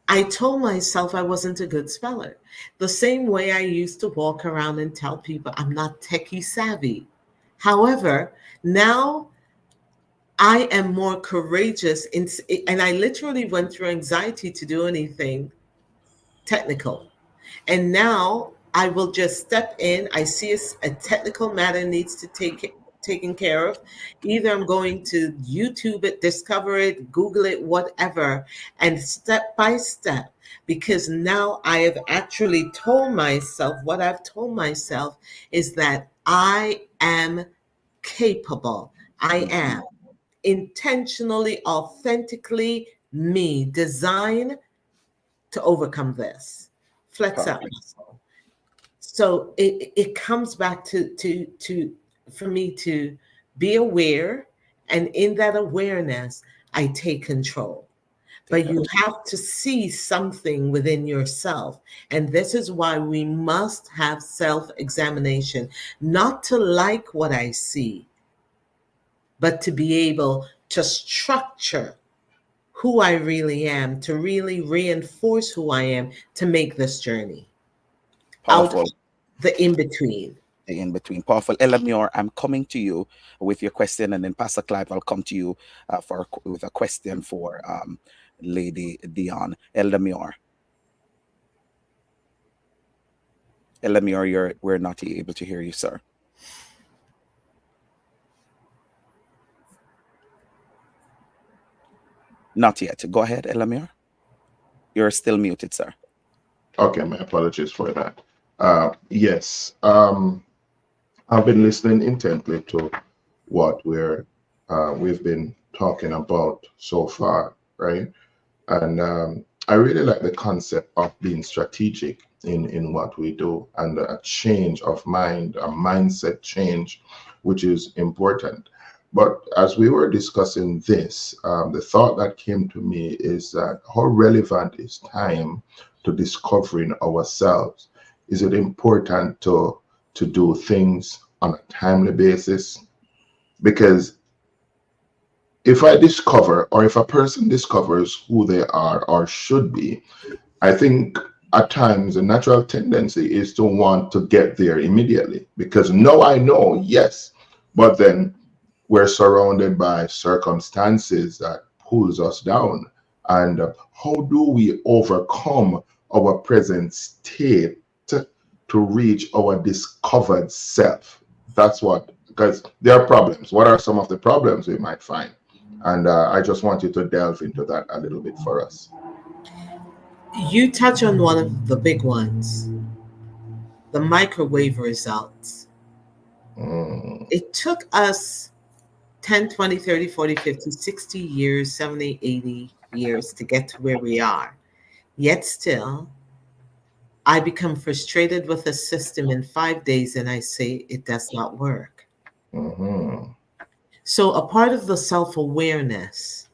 I told myself I wasn't a good speller. The same way I used to walk around and tell people I'm not techie savvy. However, now I am more courageous and I literally went through anxiety to do anything technical. And now I will just step in. I see a technical matter needs to take taken care of. Either I'm going to YouTube it, discover it, Google it, whatever, and step by step. Because now I have actually told myself what I've told myself is that I am capable. I Mhm. am intentionally, authentically me, designed to overcome this. Flex that Perfect. muscle. So it comes back to for me to be aware, and in that awareness, I take control. Take But you control. have to see something within yourself. And this is why we must have self examination, not to like what I see, but to be able to structure who I really am, to really reinforce who I am to make this journey out of Powerful. the in between. The in between. Powerful. Elamure, I'm coming to you with your question, and then Pastor Clive, I'll come to you with a question for Lady Dion. Elamure. Elamure, we're not able to hear you, sir. Not yet. Go ahead, Elamure. You're still muted, sir. Okay, my apologies for that. Yes, I've been listening intently to what we've been talking about so far, right? And I really like the concept of being strategic in what we do and a change of mind, a mindset change, which is important. But as we were discussing this, the thought that came to me is that how relevant is time to discovering ourselves? Is it important to do things on a timely basis? Because if I discover, or if a person discovers who they are or should be, I think at times the natural tendency is to want to get there immediately because now I know, yes, but then we're surrounded by circumstances that pulls us down. And how do we overcome our present state to reach our discovered self? That's what, because there are problems. What are some of the problems we might find? And I just want you to delve into that a little bit for us. You touch on one of the big ones, the microwave results. Mm, It took us 10, 20, 30, 40, 50, 60 years, 70, 80 years to get to where we are. Yet still, I become frustrated with a system in 5 days and I say it does not work. Mm-hmm. So a part of the self awareness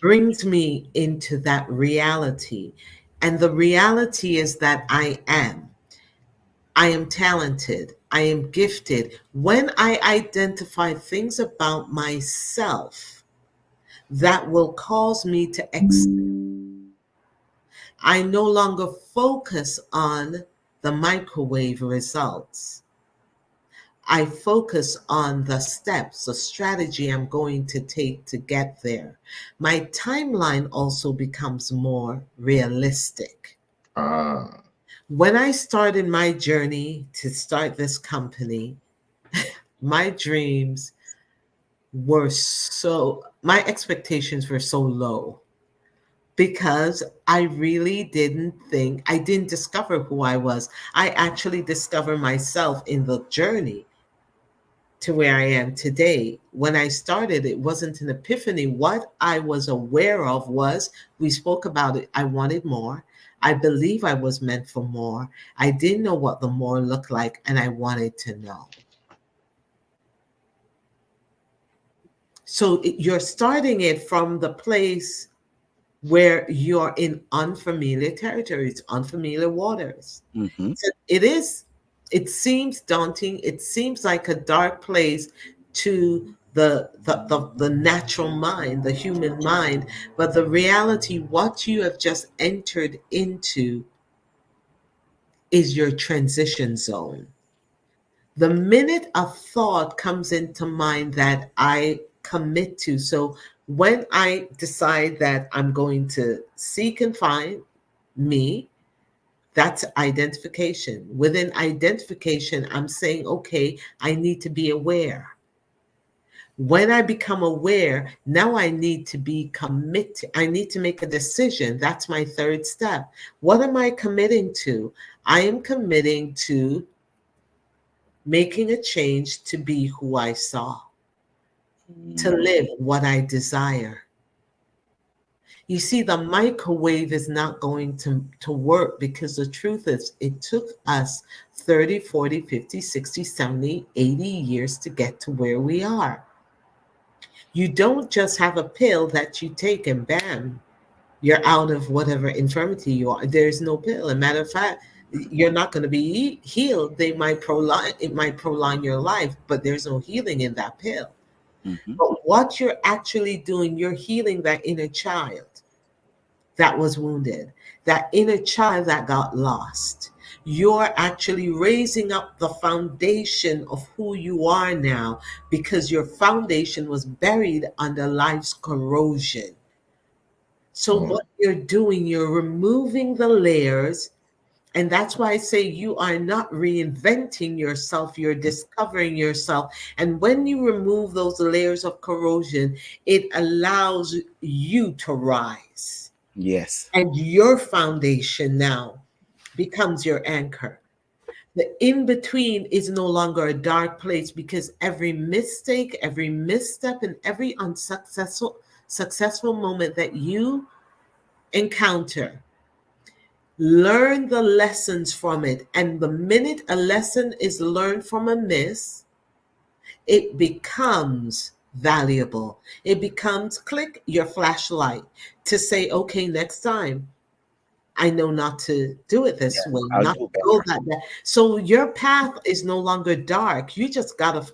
brings me into that reality. And the reality is that I am. I am talented. I am gifted. When I identify things about myself that will cause me to I no longer focus on the microwave results. I focus on the steps, the strategy I'm going to take to get there. My timeline also becomes more realistic. Ah. When I started my journey to start this company, my dreams my expectations were so low because I really I didn't discover who I was. I actually discovered myself in the journey to where I am today. When I started, it wasn't an epiphany. What I was aware of was, we spoke about it, I wanted more. I believe I was meant for more. I didn't know what the more looked like, and I wanted to know. So you're starting it from the place where you're in unfamiliar territories, unfamiliar waters. Mm-hmm. So it seems daunting. It seems like a dark place to the natural mind, the human mind. But the reality, what you have just entered into is your transition zone. The minute a thought comes into mind that I commit to, so when I decide that I'm going to seek and find me, that's identification. Within identification, I'm saying, okay, I need to be aware. When I become aware, now I need to be committed. I need to make a decision. That's my third step. What am I committing to? I am committing to making a change to be who I saw, to live what I desire. You see, the microwave is not going to work because the truth is, it took us 30, 40, 50, 60, 70, 80 years to get to where we are. You don't just have a pill that you take and bam, you're out of whatever infirmity you are. There's no pill. As a matter of fact, you're not going to be healed. It might prolong your life, but there's no healing in that pill. Mm-hmm. But what you're actually doing, you're healing that inner child that was wounded, that inner child that got lost. You're actually raising up the foundation of who you are now because your foundation was buried under life's corrosion. So, Mm. what you're doing, you're removing the layers. And that's why I say you are not reinventing yourself, you're discovering yourself. And when you remove those layers of corrosion, it allows you to rise. Yes. And your foundation now becomes your anchor. The in between is no longer a dark place because every mistake, every misstep, and every successful moment that you encounter, learn the lessons from it. And the minute a lesson is learned from a miss, it becomes valuable. It becomes click your flashlight to say, okay, next time I know not to do it this Yes. way, I'll not do to go better. that way. So your path is no longer dark. You just got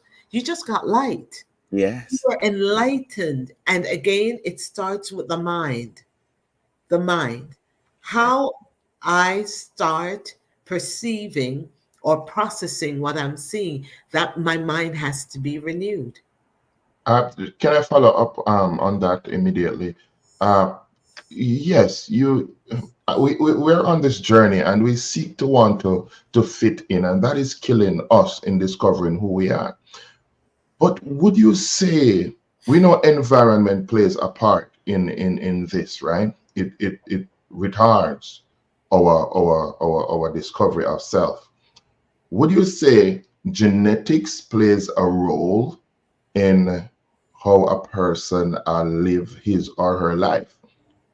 light. You Yes. are enlightened. And again, it starts with the mind. The mind. How I start perceiving or processing what I'm seeing, that my mind has to be renewed. Can I follow up on that immediately? Uh, yes, we're on this journey and we seek to want to fit in, and that is killing us in discovering who we are. But would you say, we know environment plays a part in this, right? It retards our discovery of self. Would you say genetics plays a role in how a person live his or her life?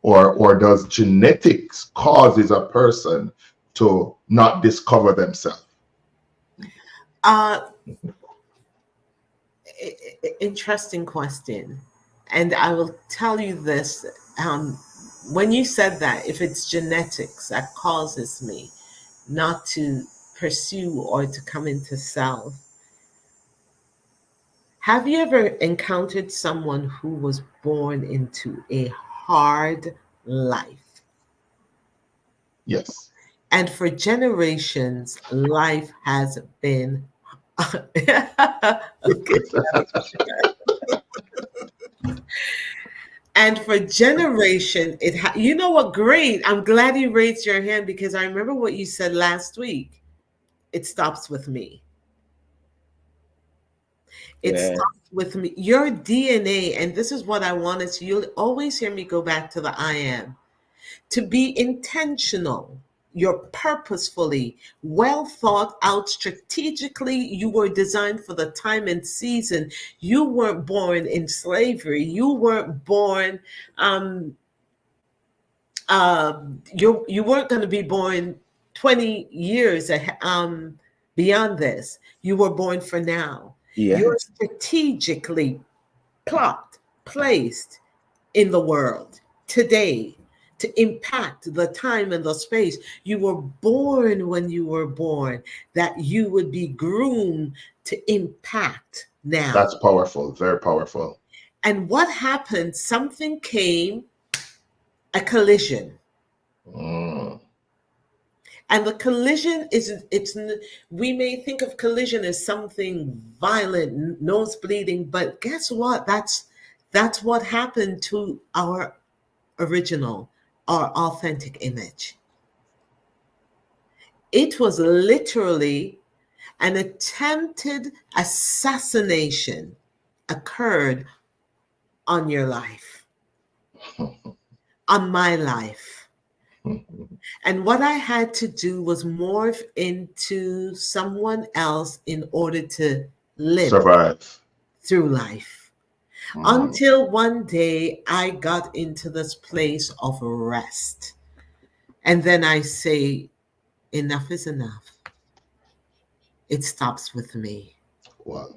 Or does genetics causes a person to not discover themselves? Uh, Interesting question. And I will tell you this. When you said that, if it's genetics that causes me not to pursue or to come into self, have you ever encountered someone who was born into a hard life? Yes. And for generations, life has been. Okay. And for generation, you know what? Great. I'm glad you raised your hand because I remember what you said last week. It stops with me. It Yeah. stops with me. Your DNA, and this is what I wanted to, you'll always hear me go back to the I am. To be intentional, you're purposefully, well thought out, strategically, you were designed for the time and season. You weren't born in slavery. You weren't born um, you weren't going to be born 20 years beyond this. You were born for now. You're Yes. strategically plot placed in the world today to impact the time and the space. You were born when you were born, that you would be groomed to impact now. That's powerful, very powerful. And what happened? Something came, a collision. Mm. And the collision we may think of collision as something violent, nose bleeding, but guess what? That's what happened to our original, our authentic image. It was literally an attempted assassination occurred on your life, on my life. And what I had to do was morph into someone else in order to limp Survive. through life. Mm. Until one day I got into this place of rest. And then I say, enough is enough. It stops with me. Wow.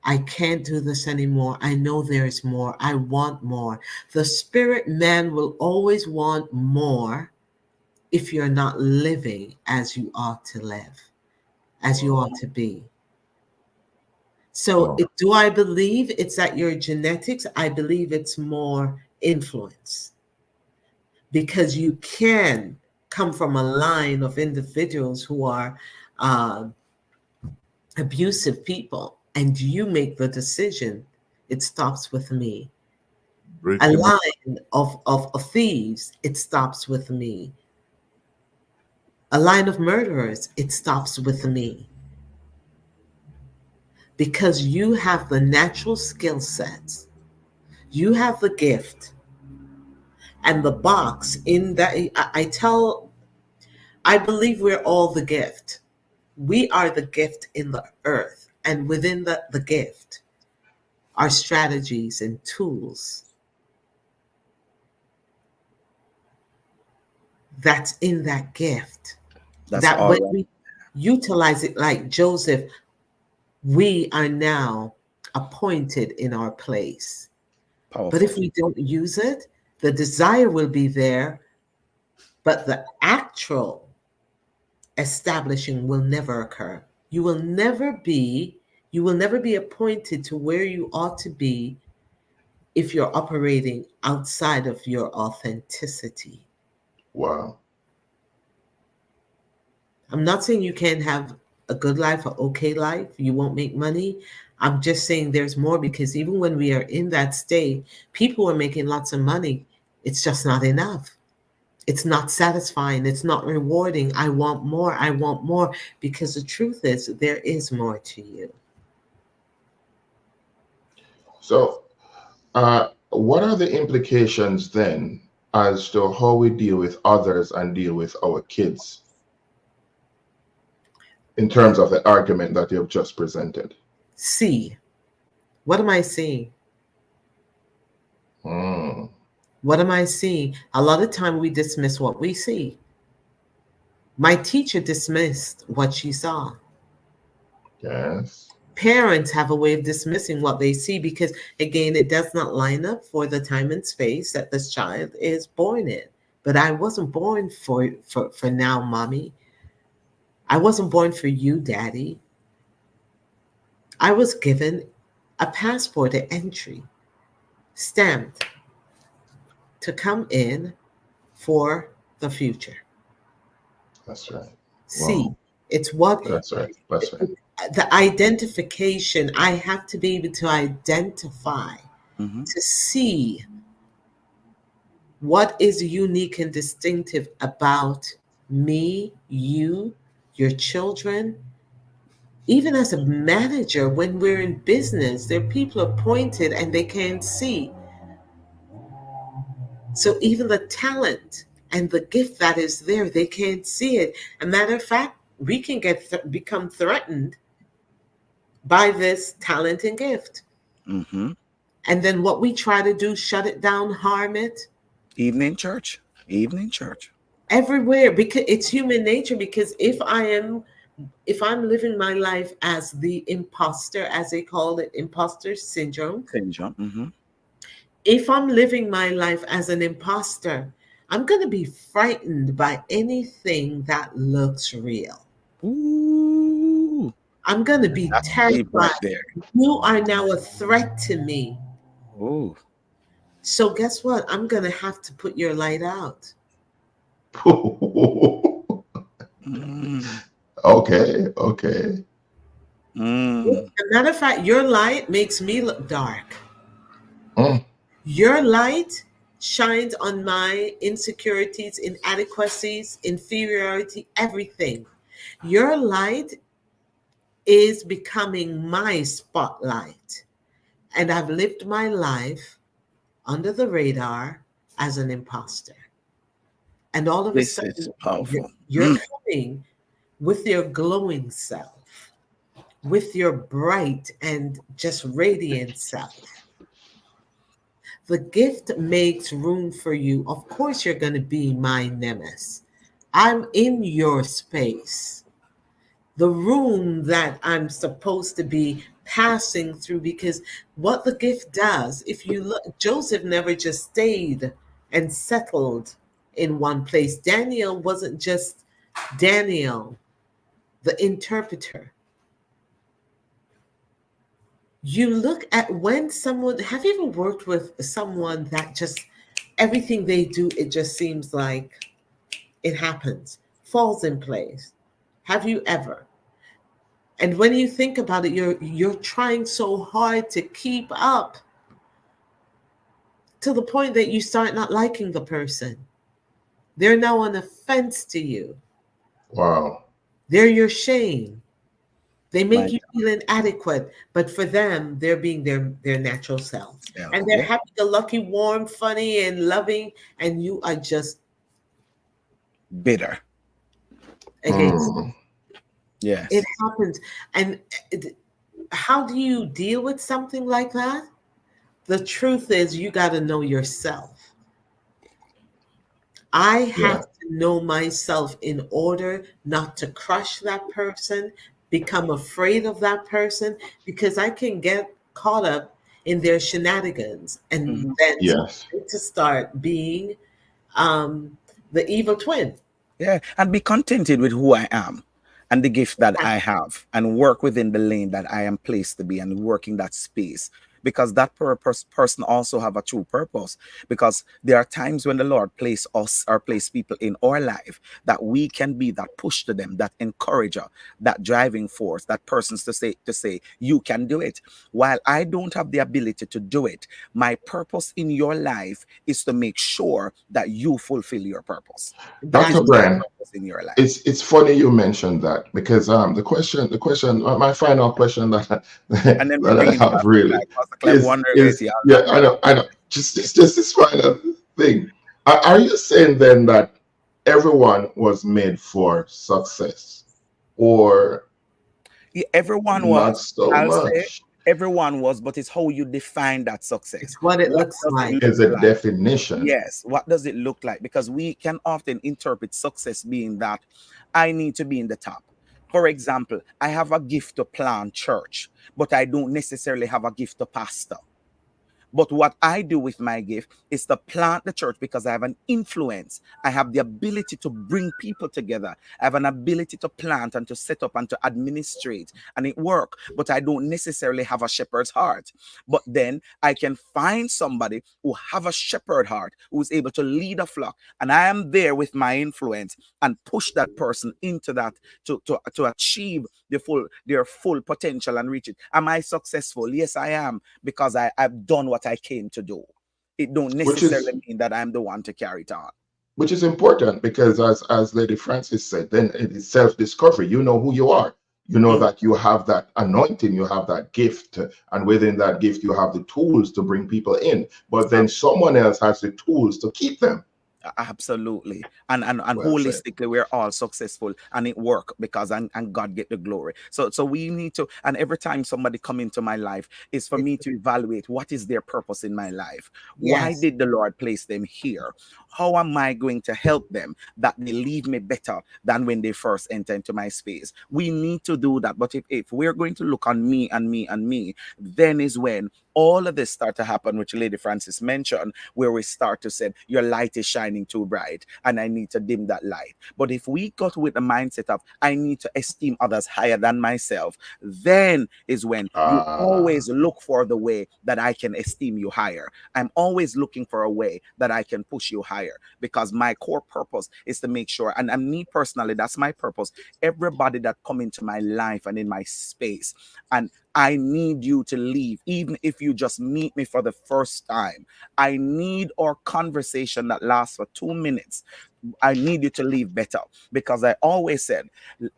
I can't do this anymore. I know there's more. I want more. The spirit man will always want more if you're not living as you ought to live, as you ought to be. So, Wow. do I believe it's at your genetics? I believe it's more influence because you can come from a line of individuals who are uh, abusive people, and you make the decision. It stops with me. A Breaking it. line of thieves, it stops with me. A line of murderers, it stops with me. Because you have the natural skill sets, you have the gift, and the box in that I believe we're all the gift. We are the gift in the earth, and within the gift are strategies and tools that's in that gift. That's That all when right. we utilize it like Joseph, we are now appointed in our place. But Powerful. if we don't use it, the desire will be there, but the actual establishing will never occur. You will never be appointed to where you ought to be if you're operating outside of your authenticity. Wow. I'm not saying you can't have a good life, or okay life, you won't make money. I'm just saying there's more because even when we are in that state, people are making lots of money. It's just not enough. It's not satisfying. It's not rewarding. I want more. I want more because the truth is there is more to you. So, what are the implications then as to how we deal with others and deal with our kids in terms of the argument that you have just presented? See, what am I seeing? Mm. What am I seeing? A lot of time we dismiss what we see. My teacher dismissed what she saw. Yes. Parents have a way of dismissing what they see because, again, it does not line up for the time and space that this child is born in. But I wasn't born for now, mommy. I wasn't born for you, daddy. I was given a passport, an entry stamped to come in for the future. That's right. See, Wow. it's what That's right. That's right. the identification. I have to be able to identify, Mm-hmm. to see what is unique and distinctive about me, you, your children. Even as a manager, when we're in business, there are people appointed and they can't see. So even the talent and the gift that is there, they can't see it. A matter of fact, we can become threatened by this talent and gift. Mm-hmm. And then what we try to do, shut it down, harm it Evening church. Evening church. everywhere, because it's human nature. Because if I'm living my life as the imposter, as they call it, imposter syndrome, Syndrome. Mm-hmm. if I'm living my life as an imposter, I'm going to be frightened by anything that looks real. Ooh, I'm going to be that's deep terrified. right there. You are now a threat to me. Ooh. So guess what? I'm going to have to put your light out. Mm. Okay. Okay. Mm. As a matter of fact, your light makes me look dark. Mm. Your light shines on my insecurities, inadequacies, inferiority, everything. Your light is becoming my spotlight. And I've lived my life under the radar as an imposter. And all of a This is sudden, you're, powerful. you're coming with your glowing self, with your bright and just radiant self. The gift makes room for you. Of course, you're going to be my nemesis. I'm in your space, the room that I'm supposed to be passing through. Because what the gift does, if you look, Joseph never just stayed and settled in one place. Daniel wasn't just Daniel, the interpreter. You look at when someone, have you ever worked with someone that just everything they do, it just seems like it happens, falls in place? Have you ever? And when you think about it, you're trying so hard to keep up to the point that you start not liking the person. They're now an offense to you. Wow. They're your shame. They My make you feel inadequate, but for them, they're being their natural selves. self. And they're Yeah. happy go lucky, warm, funny, and loving, and you are just Bitter. against. Mm. It Yes. happens. And how do you deal with something like that? The truth is, you got to know yourself. I have Yeah. to know myself in order not to crush that person, become afraid of that person, because I can get caught up in their shenanigans and Hmm. then Yes. to start being um, the evil twin. Yeah. And be contented with who I am and the gift that I have and work within the lane that I am placed to be and work in that space. Because that person also have a true purpose. Because there are times when the Lord place us or place people in our life that we can be that push to them, that encourager, that driving force, that person's to say you can do it. While I don't have the ability to do it, my purpose in your life is to make sure that you fulfill your purpose. That is Dr. That's my Bryan, purpose in your life. it's funny you mentioned that because the question my final question that And then we're that I bringing have Pastor really Clive. Pastor Clive wondering if is he has yeah, that I mic. know, just this final thing. Are you saying then that everyone was made for success or Everyone not was, so I'll say, much? Everyone was, but it's how you define that success. It's what it What looks does it like. look Is a like? definition. Yes, what does it look like? Because we can often interpret success being that I need to be in the top. For example, I have a gift to plant church, but I don't necessarily have a gift to pastor. But what I do with my gift is to plant the church because I have an influence. I have the ability to bring people together. I have an ability to plant and to set up and to administrate, and it work. But I don't necessarily have a shepherd's heart. But then I can find somebody who have a shepherd heart, who is able to lead a flock, and I am there with my influence and push that person into that to achieve their full potential and reach it. Am I successful? Yes, I am, because I've done what I came to do. It don't which is necessarily mean that I'm the one to carry it on. which is important because as Lady Francis said, then it is self-discovery. You know who you are. You know Mm, that you have that anointing, you have that gift, and within that gift you have the tools to bring people in, but then someone else has the tools to keep them. absolutely. And Well said. holistically, we're all successful and it work because and God get the glory. So we need to, and every time somebody come into my life is for It, me to evaluate what is their purpose in my life. Why yes. did the Lord place them here? How am I going to help them that they leave me better than when they first enter into my space? We need to do that. But if we're going to look on me and me and me, then is when all of this start to happen, which Lady Francis mentioned, where we start to say, your light is shining too bright and I need to dim that light. But if we got with the mindset of, I need to esteem others higher than myself, then is when you Ah, always look for the way that I can esteem you higher. I'm always looking for a way that I can push you higher because my core purpose is to make sure, and me personally, that's my purpose. Everybody that come into my life and in my space, and I need you to leave, even if you just meet me for the first time. I need our conversation that lasts for 2 minutes. I need you to leave better because I always said,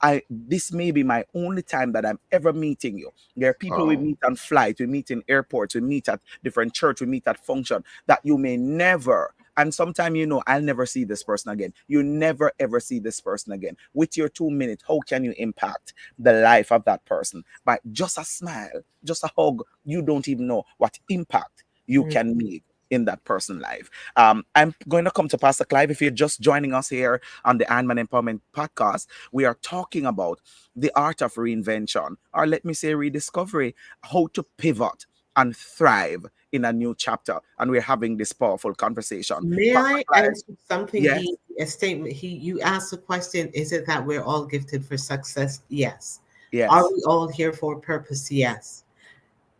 I this may be my only time that I'm ever meeting you. There are people we oh, meet on flight, we meet in airports, we meet at different church, we meet at function that you may never. And sometimes I'll never see this person again. You never ever see this person again. With your 2 minutes, how can you impact the life of that person? By just a smile, just a hug. You don't even know what impact you Mm. can make in that person's life. I'm going to come to Pastor Clive. If you're just joining us here on the Iron Man Empowerment Podcast, we are talking about the art of reinvention, or let me say rediscovery, how to pivot and thrive in a new chapter. And we're having this powerful conversation. May Pastor I Clive, answer something yes, a statement you asked the question, is it that we're all gifted for success? Yes. Are yes, we all here for a purpose? Yes.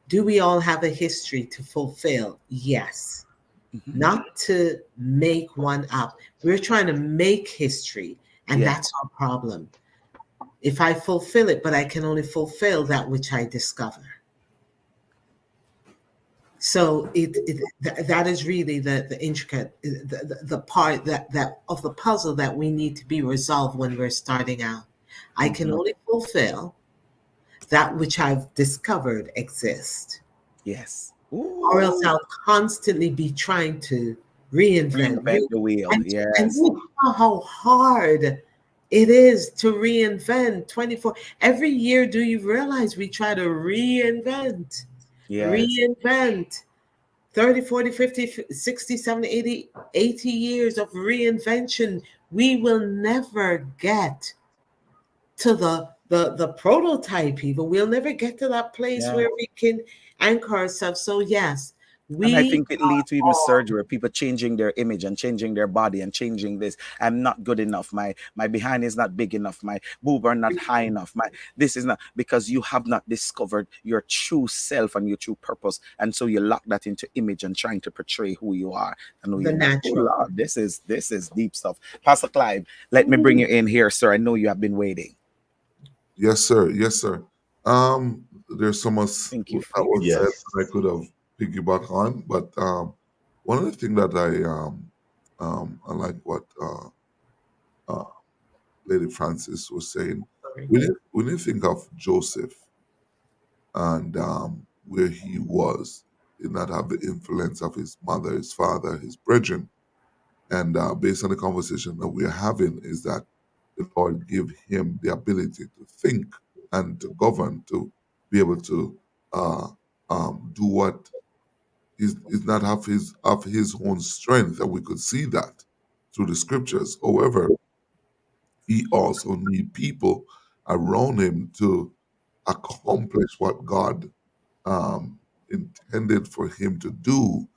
Do we all have a history to fulfill? Yes. mhm, Not to make one up. We're trying to make history, and yes, that's our problem. If I fulfill it, but I can only fulfill that which I discover. So that is really the intricate the part that of the puzzle that we need to be resolved when we're starting out. I can mhm, only fulfill that which I've discovered exists, yes. or else Ooh, I'll constantly be trying to reinvent, reinvent the wheel. and Yes, you know how hard it is to reinvent 24 every year. Do you realize we try to yes, reinvent 30, 40, 50, 60, 70, 80, 80 years of reinvention? We will never get to the prototype even. We'll never get to that place yeah. where we can anchor ourselves. So yes, And I we think it leads to even surgery, people changing their image and changing their body and changing this. I'm not good enough. My behind is not big enough. My boob are not high enough. My this is not, because you have not discovered your true self and your true purpose. And so you lock that into image and trying to portray who you are and who the you're not. Oh natural. Lord, this is deep stuff. Pastor Clive, let me bring you in here, sir. I know you have been waiting. Yes, sir. Yes, sir. There's so much Thank you, that faith. was said yes. that I could have piggyback on, but one of the things that I like what uh, Lady Francis was saying. Sorry. When you think of Joseph and where he was, did not have the influence of his mother, his father, his brethren, and based on the conversation that we're having, is that the Lord give him the ability to think and to govern, to be able to uh, do what is not of his own strength, and we could see that through the scriptures. However, he also need people around him to accomplish what God intended for him to do.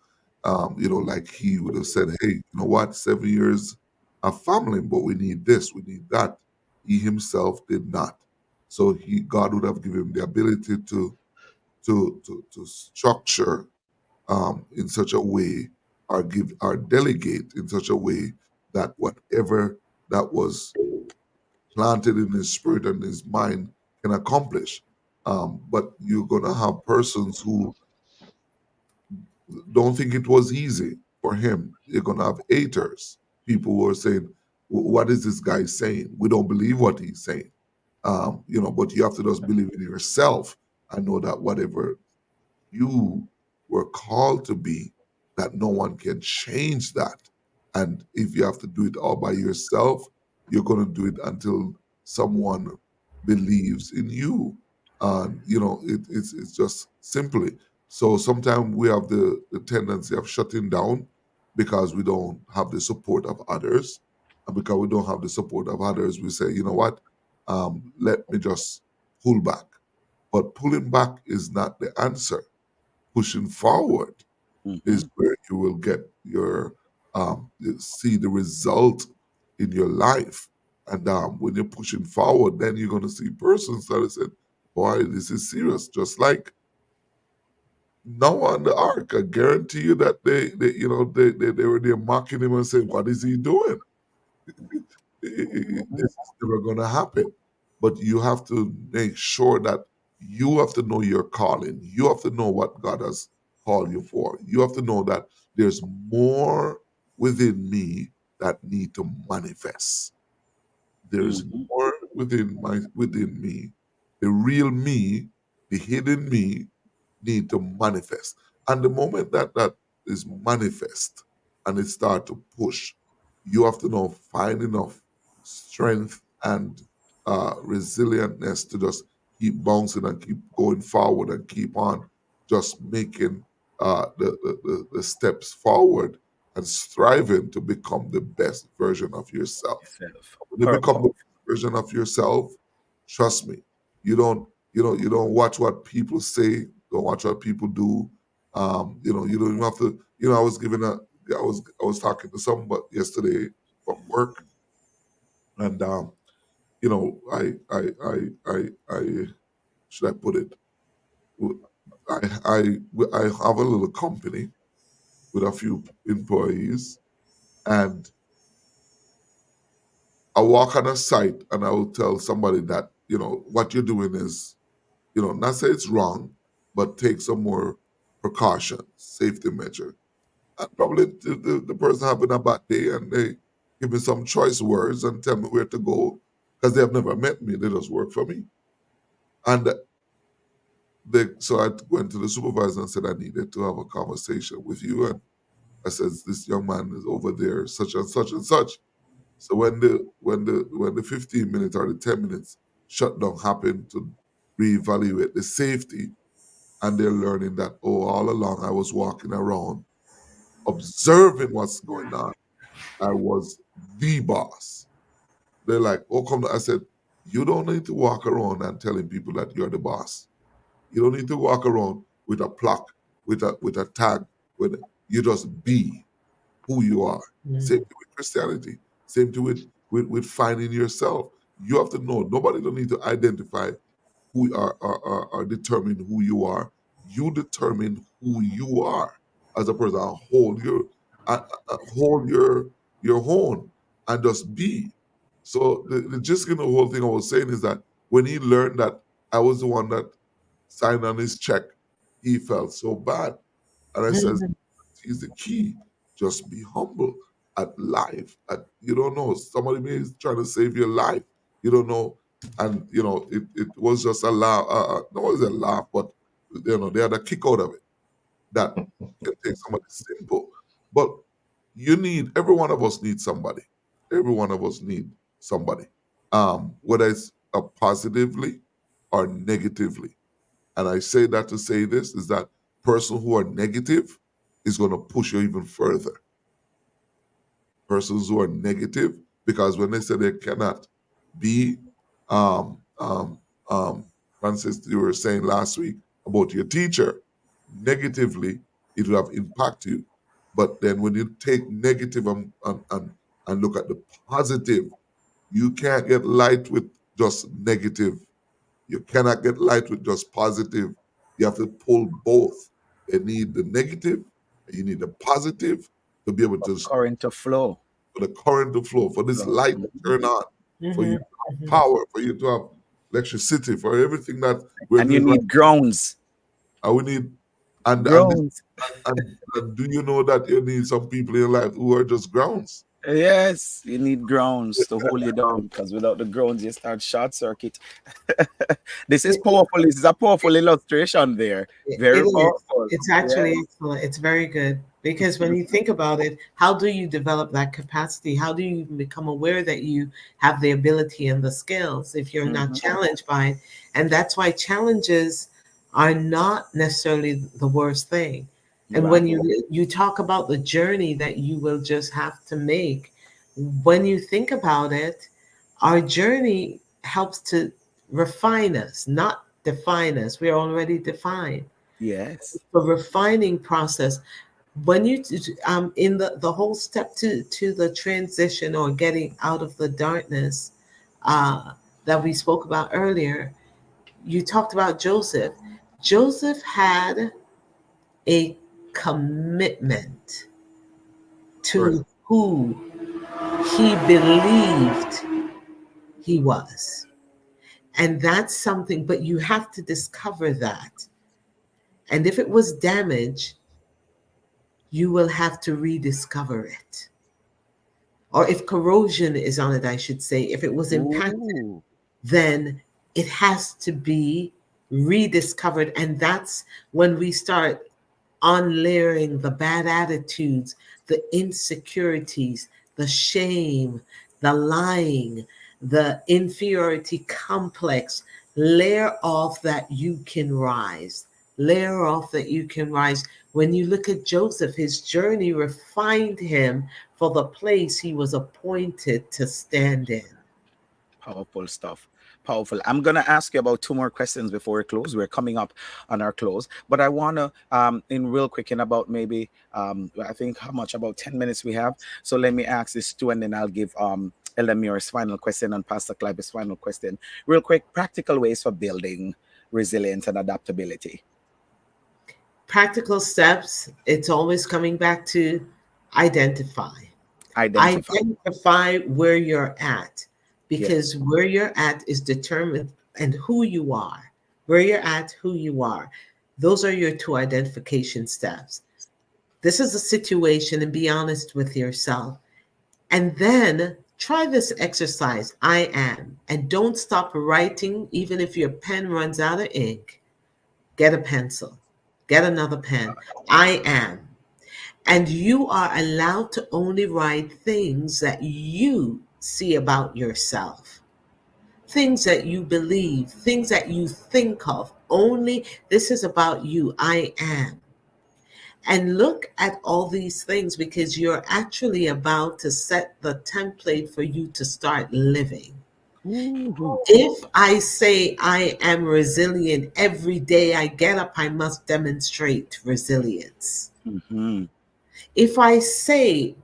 Like he would have said, "Hey, you know what? 7 years of family, but we need this, we need that." He himself did not. So God would have given him the ability to structure in such a way, or give or delegate in such a way that whatever that was planted in his spirit and his mind can accomplish. But you're gonna have persons who don't think it was easy for him. You're gonna have haters, people who are saying, "What is this guy saying? We don't believe what he's saying." But you have to just believe in yourself and know that whatever you were called to be, that no one can change that. And if you have to do it all by yourself, you're going to do it until someone believes in you. It's just simply. So sometimes we have the tendency of shutting down because we don't have the support of others. And because we don't have the support of others, we say, you know what, let me just pull back. But pulling back is not the answer. Pushing forward is Mhm. where you will get you see the result in your life. And when you're pushing forward, then you're going to see persons that have said, "Boy, this is serious." Just like Noah on the ark, I guarantee you that they were there mocking him and saying, "What is he doing? This is never going to happen." But you have to make sure that you have to know your calling. You have to know what God has called you for. You have to know that there's more within me that need to manifest. There's Mhm. more within me. The real me, the hidden me, need to manifest. And the moment that that is manifest and it start to push, you have to know find enough strength and resilientness to just keep bouncing and keep going forward and keep on just making the steps forward and striving to become the best version of yourself. Self. When you become the Purpose. best version of yourself, trust me, you don't watch what people say, don't watch what people do. You don't even have to. I was talking to someone yesterday from work, and I should I put it? I have a little company with a few employees, and I walk on a site and I will tell somebody that what you're doing is, not say it's wrong, but take some more precautions, safety measure. And probably the person having a bad day and they give me some choice words and tell me where to go because they have never met me. They just work for me. And so I went to the supervisor and said I needed to have a conversation with you. And I said, this young man is over there, such and such and such. So when the 15 minutes or the 10 minutes shutdown happened to reevaluate the safety, and they're learning that, oh, all along I was walking around observing what's going on. I was the boss. They're like, oh, come on. I said, you don't need to walk around and telling people that you're the boss. You don't need to walk around with a plaque, with a tag. With you just be who you are. Same Mm. thing with Christianity. Same thing with finding yourself. You have to know. Nobody don't need to identify who are determine who you are. You determine who you are as a person. Hold your own and just be. So the gist in the whole thing I was saying is that when he learned that I was the one that signed on his check, he felt so bad. And I says, Mhm. he's the key. Just be humble at life. You don't know. Somebody may be trying to save your life. You don't know. And it was just a laugh. No, it was a laugh, but they had a kick out of it that can take somebody simple. But every one of us needs somebody. Every one of us need somebody. Whether it's positively or negatively. And I say that to say this is that person who are negative is going to push you even further. Persons who are negative, because when they say they cannot be, um, um, Francis, you were saying last week about your teacher, negatively, it will have impact you. But then when you take negative and look at the positive, you can't get light with just negative. You cannot get light with just positive. You have to pull both. You need the negative, and you need the positive to be able to Current to flow. for the current to flow, for this light to turn on, for you Mhm, to have mhm. power, for you to have electricity, for everything that we're And you doing right need grounds. now. We need and this Grounds. and do you know that you need some people in your life who are just grounds? Yes, you need grounds to hold you down because without the grounds, you start short circuit. This is It, powerful. This is a powerful illustration there. it Very is. powerful. It's Yeah. actually excellent. It's very good because when you think about it, how do you develop that capacity? How do you even become aware that you have the ability and the skills if you're not Mhm. challenged by it? And that's why challenges are not necessarily the worst thing. And Right. when you talk about the journey that you will just have to make, when you think about it, our journey helps to refine us, not define us. We're already defined. Yes. The refining process, when you in the whole step to the transition or getting out of the darkness that we spoke about earlier, you talked about Joseph. Joseph had a commitment Correct. to who he believed he was. And that's something, but you have to discover that. And if it was damaged, you will have to rediscover it. Or if corrosion is on it, I should say, if it was impacted, Ooh. then it has to be rediscovered. And that's when we start unlayering the bad attitudes, the insecurities, the shame, the lying, the inferiority complex. Layer off that you can rise. Layer off that you can rise. When you look at Joseph, his journey refined him for the place he was appointed to stand in. Powerful stuff. Powerful. I'm gonna ask you about two more questions before we close. We're coming up on our close, but I wanna in real quick in about maybe I think how much about 10 minutes we have. So let me ask this two, and then I'll give Elamir's final question and Pastor Clive's final question. Real quick, practical ways for building resilience and adaptability. Practical steps, it's always coming back to identify. Identify. Identify where you're at, Yes. because where you're at is determined, and who you are. Where you're at, who you are. Those are your two identification steps. This is a situation, and be honest with yourself. And then try this exercise, I am. And don't stop writing, even if your pen runs out of ink. Get a pencil, get another pen. I am. And you are allowed to only write things that you see about yourself, things that you believe, things that you think of. Only this is about you. I am. And look at all these things because you're actually about to set the template for you to start living. Ooh. If I say I am resilient every day I get up, I must demonstrate resilience. Mm-hmm. If I say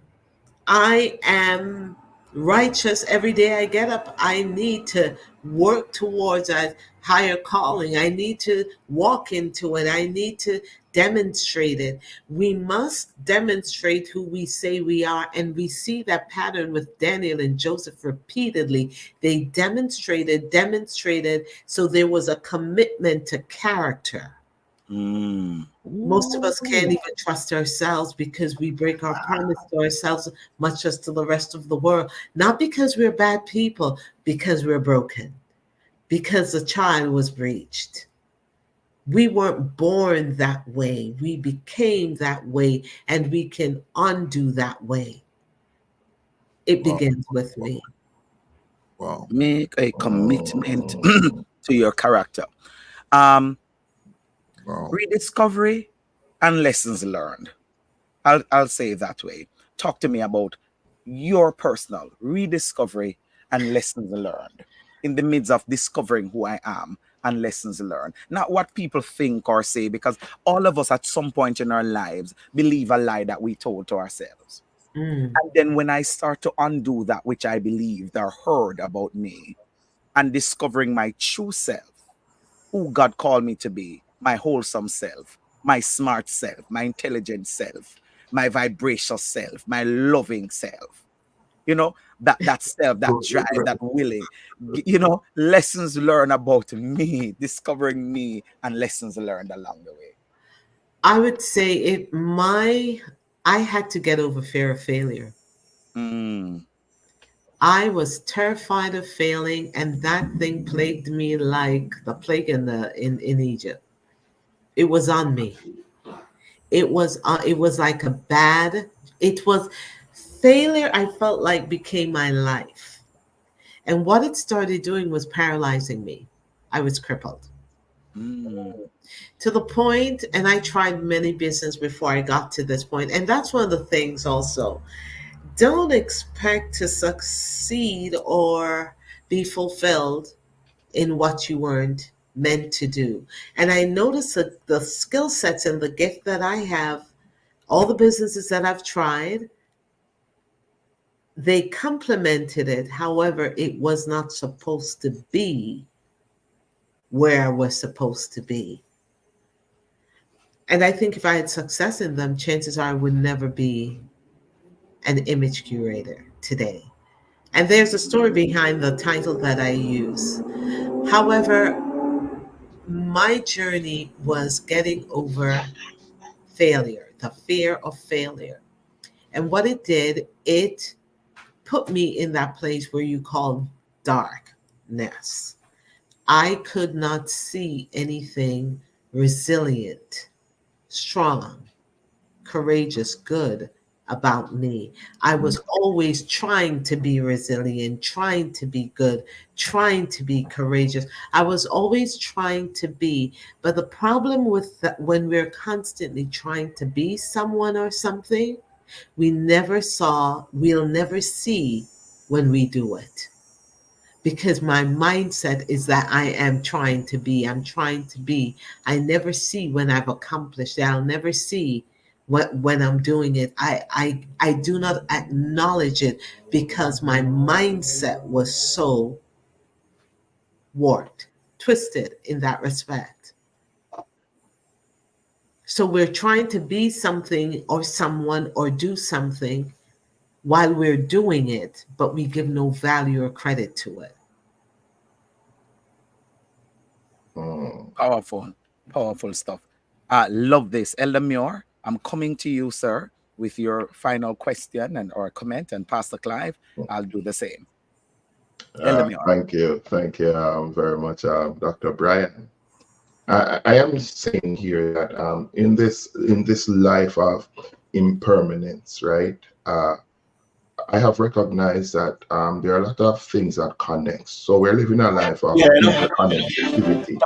I am righteous every day I get up, I need to work towards a higher calling. I need to walk into it. I need to demonstrate it. We must demonstrate who we say we are. And we see that pattern with Daniel and Joseph repeatedly. They demonstrated. So there was a commitment to character. Mm. Most of us can't Ooh. even trust ourselves because we break our promise to ourselves, much as to the rest of the world. Not because we're bad people, because we're broken, because the child was breached. We weren't born that way. We became that way, and we can undo that way. It Wow. begins with me. Wow. Make a commitment to your character. Um, Wow. Rediscovery and lessons learned. I'll say it that way. Talk to me about your personal rediscovery and lessons learned in the midst of discovering who I am and lessons learned. Not what people think or say, because all of us at some point in our lives believe a lie that we told to ourselves. Mm. And then when I start to undo that which I believed or heard about me and discovering my true self, who God called me to be, my wholesome self, my smart self, my intelligent self, my vibrational self, my loving self. That self, that drive, that willing, lessons learned about me, discovering me, and lessons learned along the way. I would say I had to get over fear of failure. Mm, I was terrified of failing, and that thing plagued me like the plague in Egypt. It was on me. It was like a bad. It was failure. I felt like became my life, and what it started doing was paralyzing me. I was crippled mm, to the point, and I tried many business before I got to this point. And that's one of the things also. Don't expect to succeed or be fulfilled in what you weren't meant to do. And I noticed that the skill sets and the gift that I have, all the businesses that I've tried, they complemented it. However, it was not supposed to be where I was supposed to be. And I think if I had success in them, chances are I would never be an image curator today. And there's a story behind the title that I use. However, my journey was getting over failure, the fear of failure. And what it did, it put me in that place where you call darkness. I could not see anything resilient, strong, courageous, good about me. I was always trying to be resilient, trying to be good, trying to be courageous. I was always trying to be. But the problem with that, when we're constantly trying to be someone or something, we'll never see when we do it, because my mindset is that I'm trying to be. I never see when I've accomplished it. I'll never see when I'm doing it. I do not acknowledge it because my mindset was so warped, twisted in that respect. So we're trying to be something or someone or do something while we're doing it, but we give no value or credit to it. Mm. powerful, powerful stuff. Love this. Elder Muir, I'm coming to you, sir, with your final question and or comment, and Pastor Clive, I'll do the same. Elder Muir. Thank you very much, Dr. Bryan. I am saying here that in this life of impermanence, right? I have recognized that there are a lot of things that connect. So we're living a life of interconnectivity,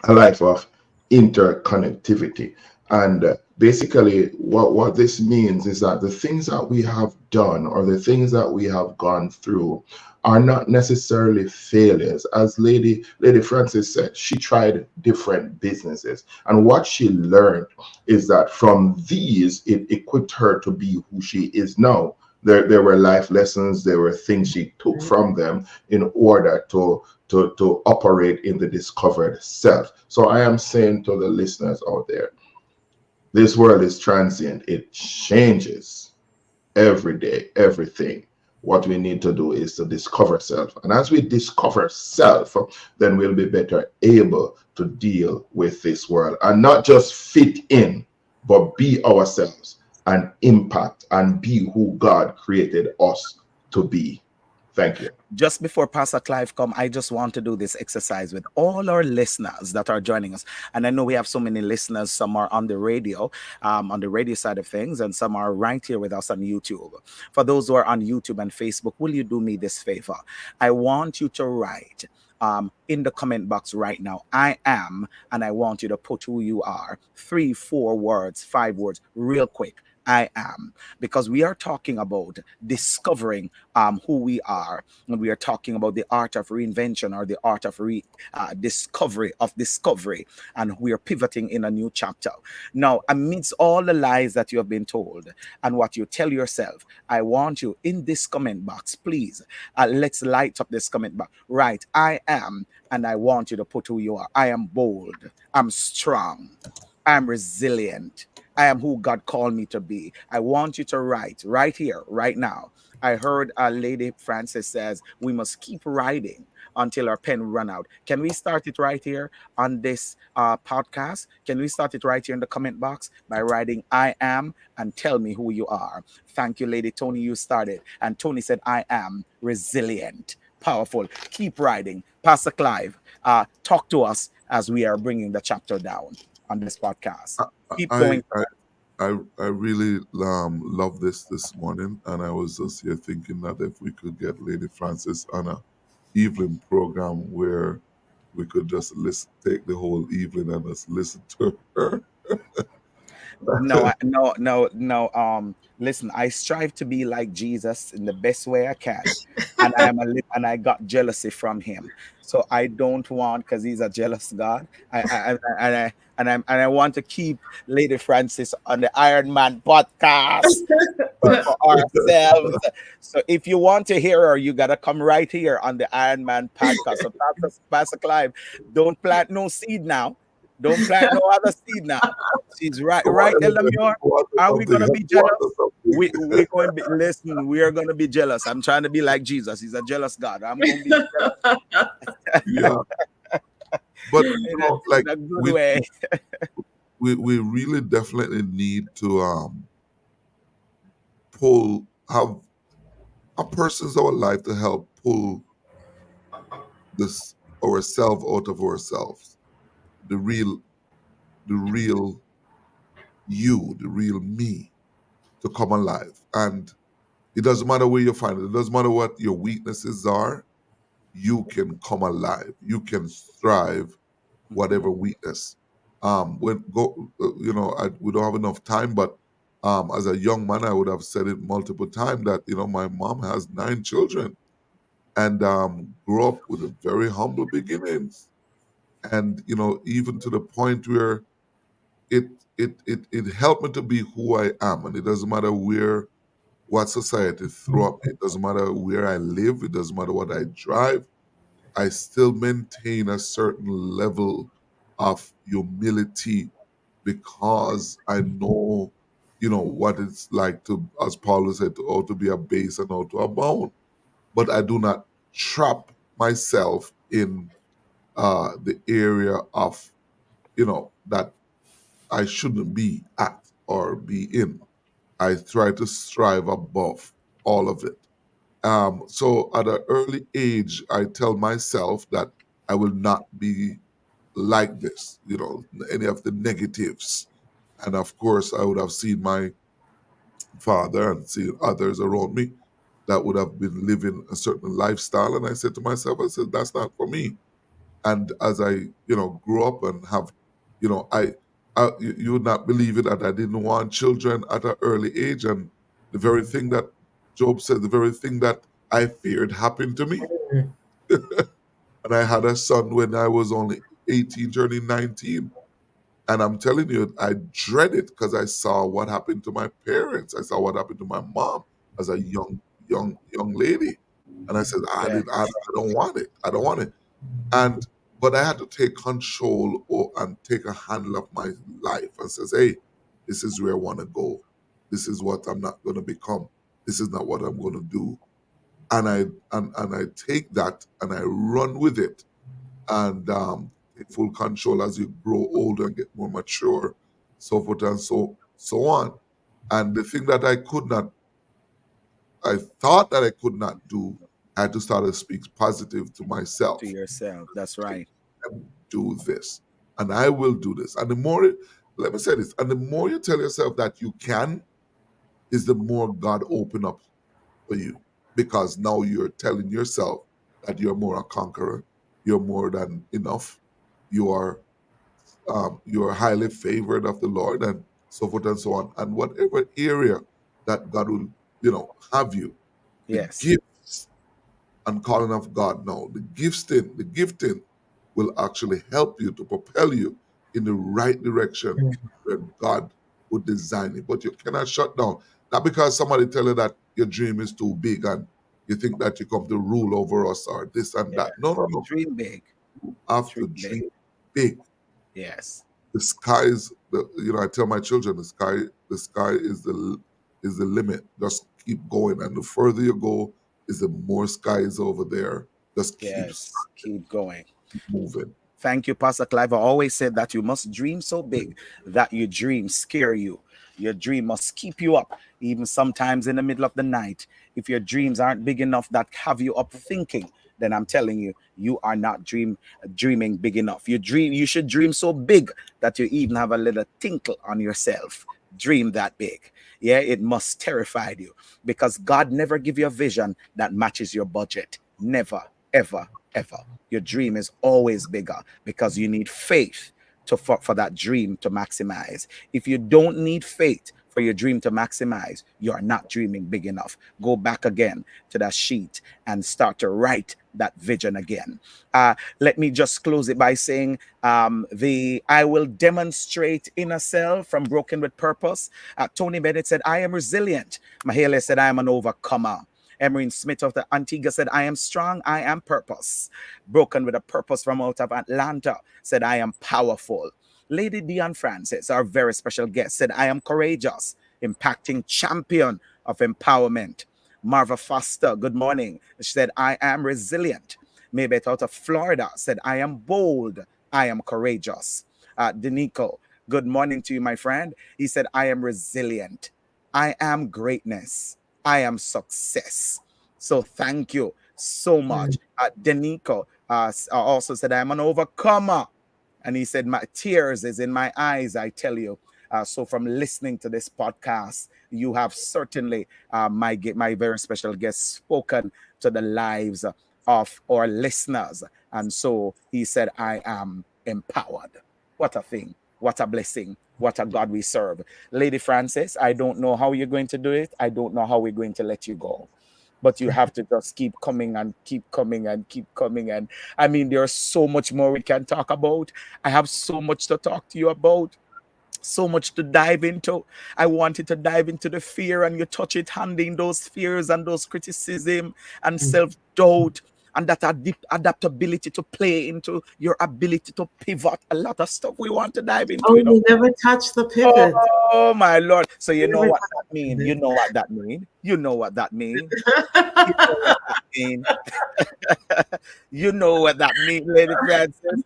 a life of interconnectivity. And basically, what this means is that the things that we have done or the things that we have gone through are not necessarily failures. As Lady Francis said, she tried different businesses. And what she learned is that from these, it equipped her to be who she is now. There were life lessons, there were things she took from them in order to operate in the discovered self. So I am saying to the listeners out there, this world is transient. It changes every day, everything. What we need to do is to discover self. And as we discover self, then we'll be better able to deal with this world and not just fit in, but be ourselves and impact and be who God created us to be. Thank you. Just before Pastor Clive come, I just want to do this exercise with all our listeners that are joining us. And I know we have so many listeners. Some are on the radio side of things, and some are right here with us on YouTube. For those who are on YouTube and Facebook, will you do me this favor? I want you to write in the comment box right now, I am, and I want you to put who you are. 3, 4 words, 5 words, real quick. I am, because we are talking about discovering who we are, and we are talking about the art of reinvention, or the art of discovery, and we are pivoting in a new chapter. Now, amidst all the lies that you have been told and what you tell yourself, I want you in this comment box, please. Let's light up this comment box. Right, I am, and I want you to put who you are. I am bold. I'm strong. I'm resilient. I am who God called me to be. I want you to write right here, right now. I heard Lady Francis says we must keep writing until our pen run out. Can we start it right here on this podcast? Can we start it right here in the comment box by writing I am and tell me who you are? Thank you, Lady Tony. You started. And Tony said, I am resilient, powerful. Keep writing. Pastor Clive, talk to us as we are bringing the chapter down on this podcast. Keep I going. I I really love this morning, and I was just here thinking that if we could get Lady Francis on a evening program where we could just listen, take the whole evening and just listen to her. No, no, no, no. Listen, I strive to be like Jesus in the best way I can, and and I got jealousy from him. So I don't want, because he's a jealous God. I want to keep Lady Francis on the Iron Man podcast for ourselves. So if you want to hear her, you gotta come right here on the Iron Man podcast. So Pastor Clive, don't plant no seed now. Don't plant no other seed now. She's right, Go right, on, Elamure. go on to Are we something. gonna be Go on jealous? to something. We're going to be, listen, we are gonna be jealous. I'm trying to be like Jesus. He's a jealous God. I'm gonna be Yeah, but like in a good we way. we really definitely need to pull have a person's our life to help pull this ourselves out of ourselves, the real the real you, the real me, to come alive. And it doesn't matter where you find it, it doesn't matter what your weaknesses are, you can come alive, you can thrive whatever weakness. When go we don't have enough time, but as a young man I would have said it multiple times that my mom has 9 children, and grew up with a very humble beginnings, and even to the point where it it helped me to be who I am. And it doesn't matter where what society threw up, it doesn't matter where I live, it doesn't matter what I drive, I still maintain a certain level of humility, because I know what it's like to, as Paul said, how to be a base and how to abound. But I do not trap myself in the area of that I shouldn't be at or be in. I try to strive above all of it. So at an early age, I tell myself that I will not be like this, any of the negatives. And of course, I would have seen my father and seen others around me that would have been living a certain lifestyle. And I said to myself, I said, that's not for me. And as I grew up and have you would not believe it that I didn't want children at an early age, and the very thing that Job said, the very thing that I feared happened to me. And I had a son when I was only 18 turning 19, and I'm telling you, I dread it because I saw what happened to my parents, I saw what happened to my mom as a young lady, and I said, Yeah. I don't want it, I don't want it. And but I had to take control and take a handle of my life and says, hey, this is where I want to go. This is what I'm not going to become. This is not what I'm going to do. And I take that and I run with it, and take full control as you grow older and get more mature, so forth and so on. And the thing that I thought that I could not do, I had to start to speak positive to To myself. yourself. That's right. And do this, and I will do this. And the more, let me say this, and the more you tell yourself that you can, is the more God open up for you, because now you're telling yourself that you're more a conqueror, you're more than enough, you are you are highly favored of the Lord, and so forth and so on. And whatever area that God will, have you, the Yes. gifts and calling of God now, the gifting will actually help you to propel you in the right direction where God would design it. But you cannot shut down. Not because somebody tell you that your dream is too big and you think that you come to rule over us or this and Yeah. that. No, no, no. Dream big. You have Dream to big. dream big. Yes. The sky is I tell my children, the sky is the limit. Just keep going, and the further you go, is the more sky is over there. Just keep Yes. Keep going. moving. Thank you, Pastor Clive. I always said that you must dream so big that your dreams scare you. Your dream must keep you up, even sometimes in the middle of the night. If your dreams aren't big enough that have you up thinking, then I'm telling you, you are not dreaming big enough. You should dream so big that you even have a little tinkle on yourself. Dream that big. Yeah, it must terrify you because God never give you a vision that matches your budget. Never, ever, ever. Your dream is always bigger because you need faith for that dream to maximize. If you don't need faith for your dream to maximize, you are not dreaming big enough. Go back again to that sheet and start to write that vision again. Let me just close it by saying the I will demonstrate inner self from Broken with Purpose. Tony Bennett said, I am resilient. Mahele said, I am an overcomer. Emerine Smith of the Antigua said, I am strong, I am purpose. Broken with a Purpose from out of Atlanta said, I am powerful. Lady Dion Francis, our very special guest, said, I am courageous, impacting champion of empowerment. Marva Foster, good morning. She said, I am resilient. Maybeth out of Florida said, I am bold, I am courageous. Denico, good morning to you, my friend. He said, I am resilient, I am greatness, I am success. So thank you so much. Denico also said, I'm an overcomer. And he said, my tears is in my eyes, I tell you. So from listening to this podcast, you have certainly, my very special guest, spoken to the lives of our listeners. And so he said, I am empowered. What a thing. What a blessing. What a God we serve. Lady Francis, I don't know how you're going to do it. I don't know how we're going to let you go. But you have to just keep coming and keep coming and keep coming. And I mean, there's so much more we can talk about. I have so much to talk to you about, so much to dive into. I wanted to dive into the fear, and you touch it, handling those fears and those criticism and self-doubt and that adaptability to play into your ability to pivot. A lot of stuff we want to dive into, Oh, you never touched the pivot. Oh my Lord. So you You know never what that touched mean? it. You know what that mean? You know what that mean? You know what that mean? You know what that mean, Lady Francis?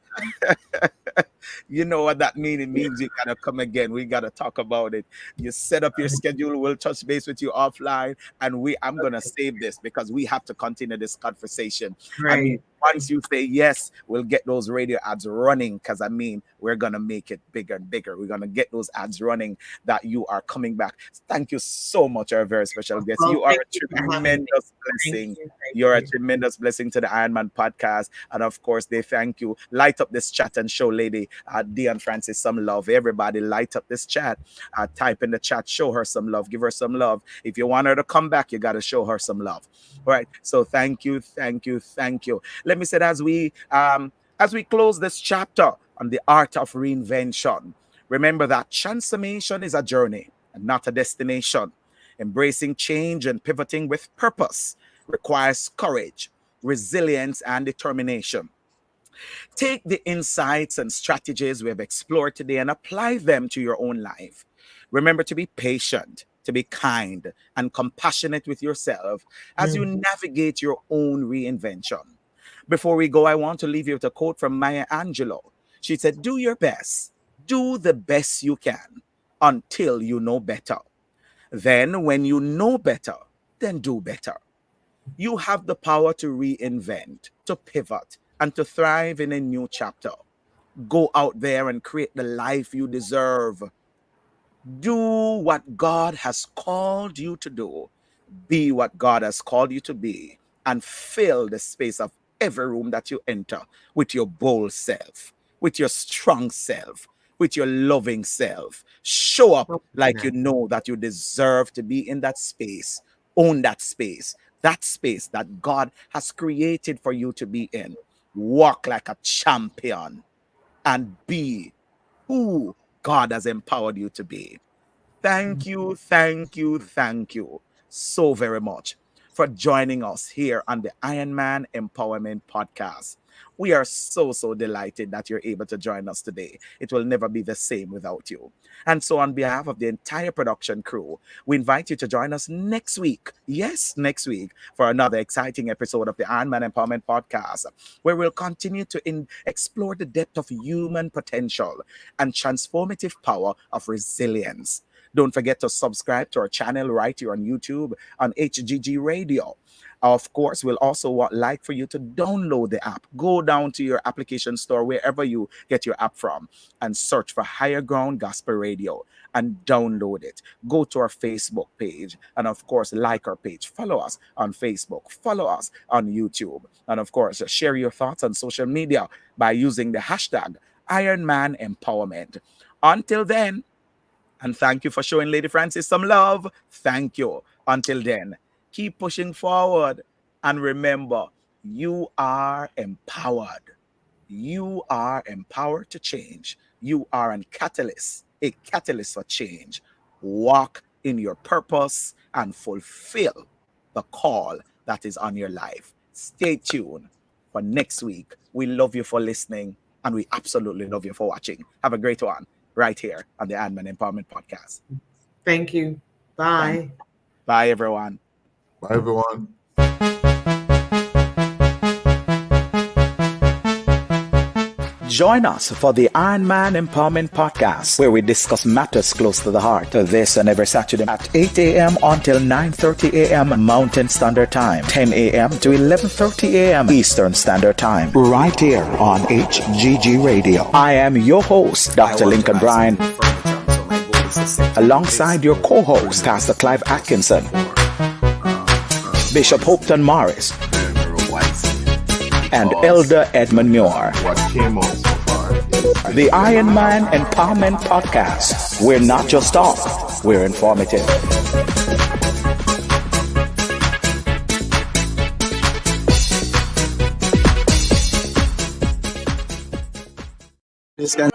You know what that means. It means you gotta come again. We gotta talk about it. You set up your schedule. We'll touch base with you offline, and I'm gonna save this because we have to continue this conversation. I mean, Great. once you say yes, we'll get those radio ads running because I mean, we're gonna make it bigger and bigger. We're gonna get those ads running that you are coming back. Thank you so much, our very special guest. Well, You are thank a you for having me. tremendous Thank blessing. you. Thank You're a you. tremendous blessing to the Iron Man podcast. And of course, they thank you. Light up this chat and show Lady Dion Francis some love. Everybody, light up this chat. Type in the chat, show her some love, give her some love. If you want her to come back, you got to show her some love. All right. So thank you, thank you, thank you. Let me say that as we close this chapter on the art of reinvention, remember that transformation is a journey and not a destination. Embracing change and pivoting with purpose requires courage, resilience, and determination. Take the insights and strategies we have explored today and apply them to your own life. Remember to be patient, to be kind, and compassionate with yourself as you navigate your own reinvention. Before we go, I want to leave you with a quote from Maya Angelou. She said, do your best, do the best you can until you know better. Then, when you know better, then do better. You have the power to reinvent, to pivot, and to thrive in a new chapter. Go out there and create the life you deserve. Do what God has called you to do. Be what God has called you to be, and fill the space of every room that you enter with your bold self, with your strong self, with your loving self. Show up Oh, like you goodness. know that you deserve to be in that space. Own that space that God has created for you to be in. Walk like a champion and be who God has empowered you to be. Thank you so very much for joining us here on the Iron Man Empowerment Podcast. We are so delighted that you're able to join us today. It will never be the same without you. And so, on behalf of the entire production crew, we invite you to join us next week. Yes, next week for another exciting episode of the Iron Man Empowerment Podcast, where we'll continue to explore the depth of human potential and transformative power of resilience. Don't forget to subscribe to our channel right here on YouTube on HGG Radio. Of course, we'll also like for you to download the app. Go down to your application store, wherever you get your app from, and search for Higher Ground Gospel Radio and download it. Go to our Facebook page and, of course, like our page. Follow us on Facebook. Follow us on YouTube. And, of course, share your thoughts on social media by using the hashtag Iron Man Empowerment. Until then, and thank you for showing Lady Francis some love. Thank you. Until then, keep pushing forward. And remember, you are empowered. You are empowered to change. You are a catalyst for change. Walk in your purpose and fulfill the call that is on your life. Stay tuned for next week. We love you for listening, and we absolutely love you for watching. Have a great one right here on the Iron Man Empowerment Podcast. Thank you. Bye. Bye, everyone. Bye, everyone. Join us for the Iron Man Empowerment Podcast, where we discuss matters close to the heart. This and every Saturday at 8 a.m. until 9:30 a.m. Mountain Standard Time, 10 a.m. to 11:30 a.m. Eastern Standard Time, right here on HGG Radio. I am your host, Dr. Lincoln Bryan, alongside your co-host, Pastor Clive Atkinson, Bishop Hopeton Morris, and Elder Edmund Muir. What came out so far is The Iron Man Empowerment Podcast. We're not just talk, we're informative. This can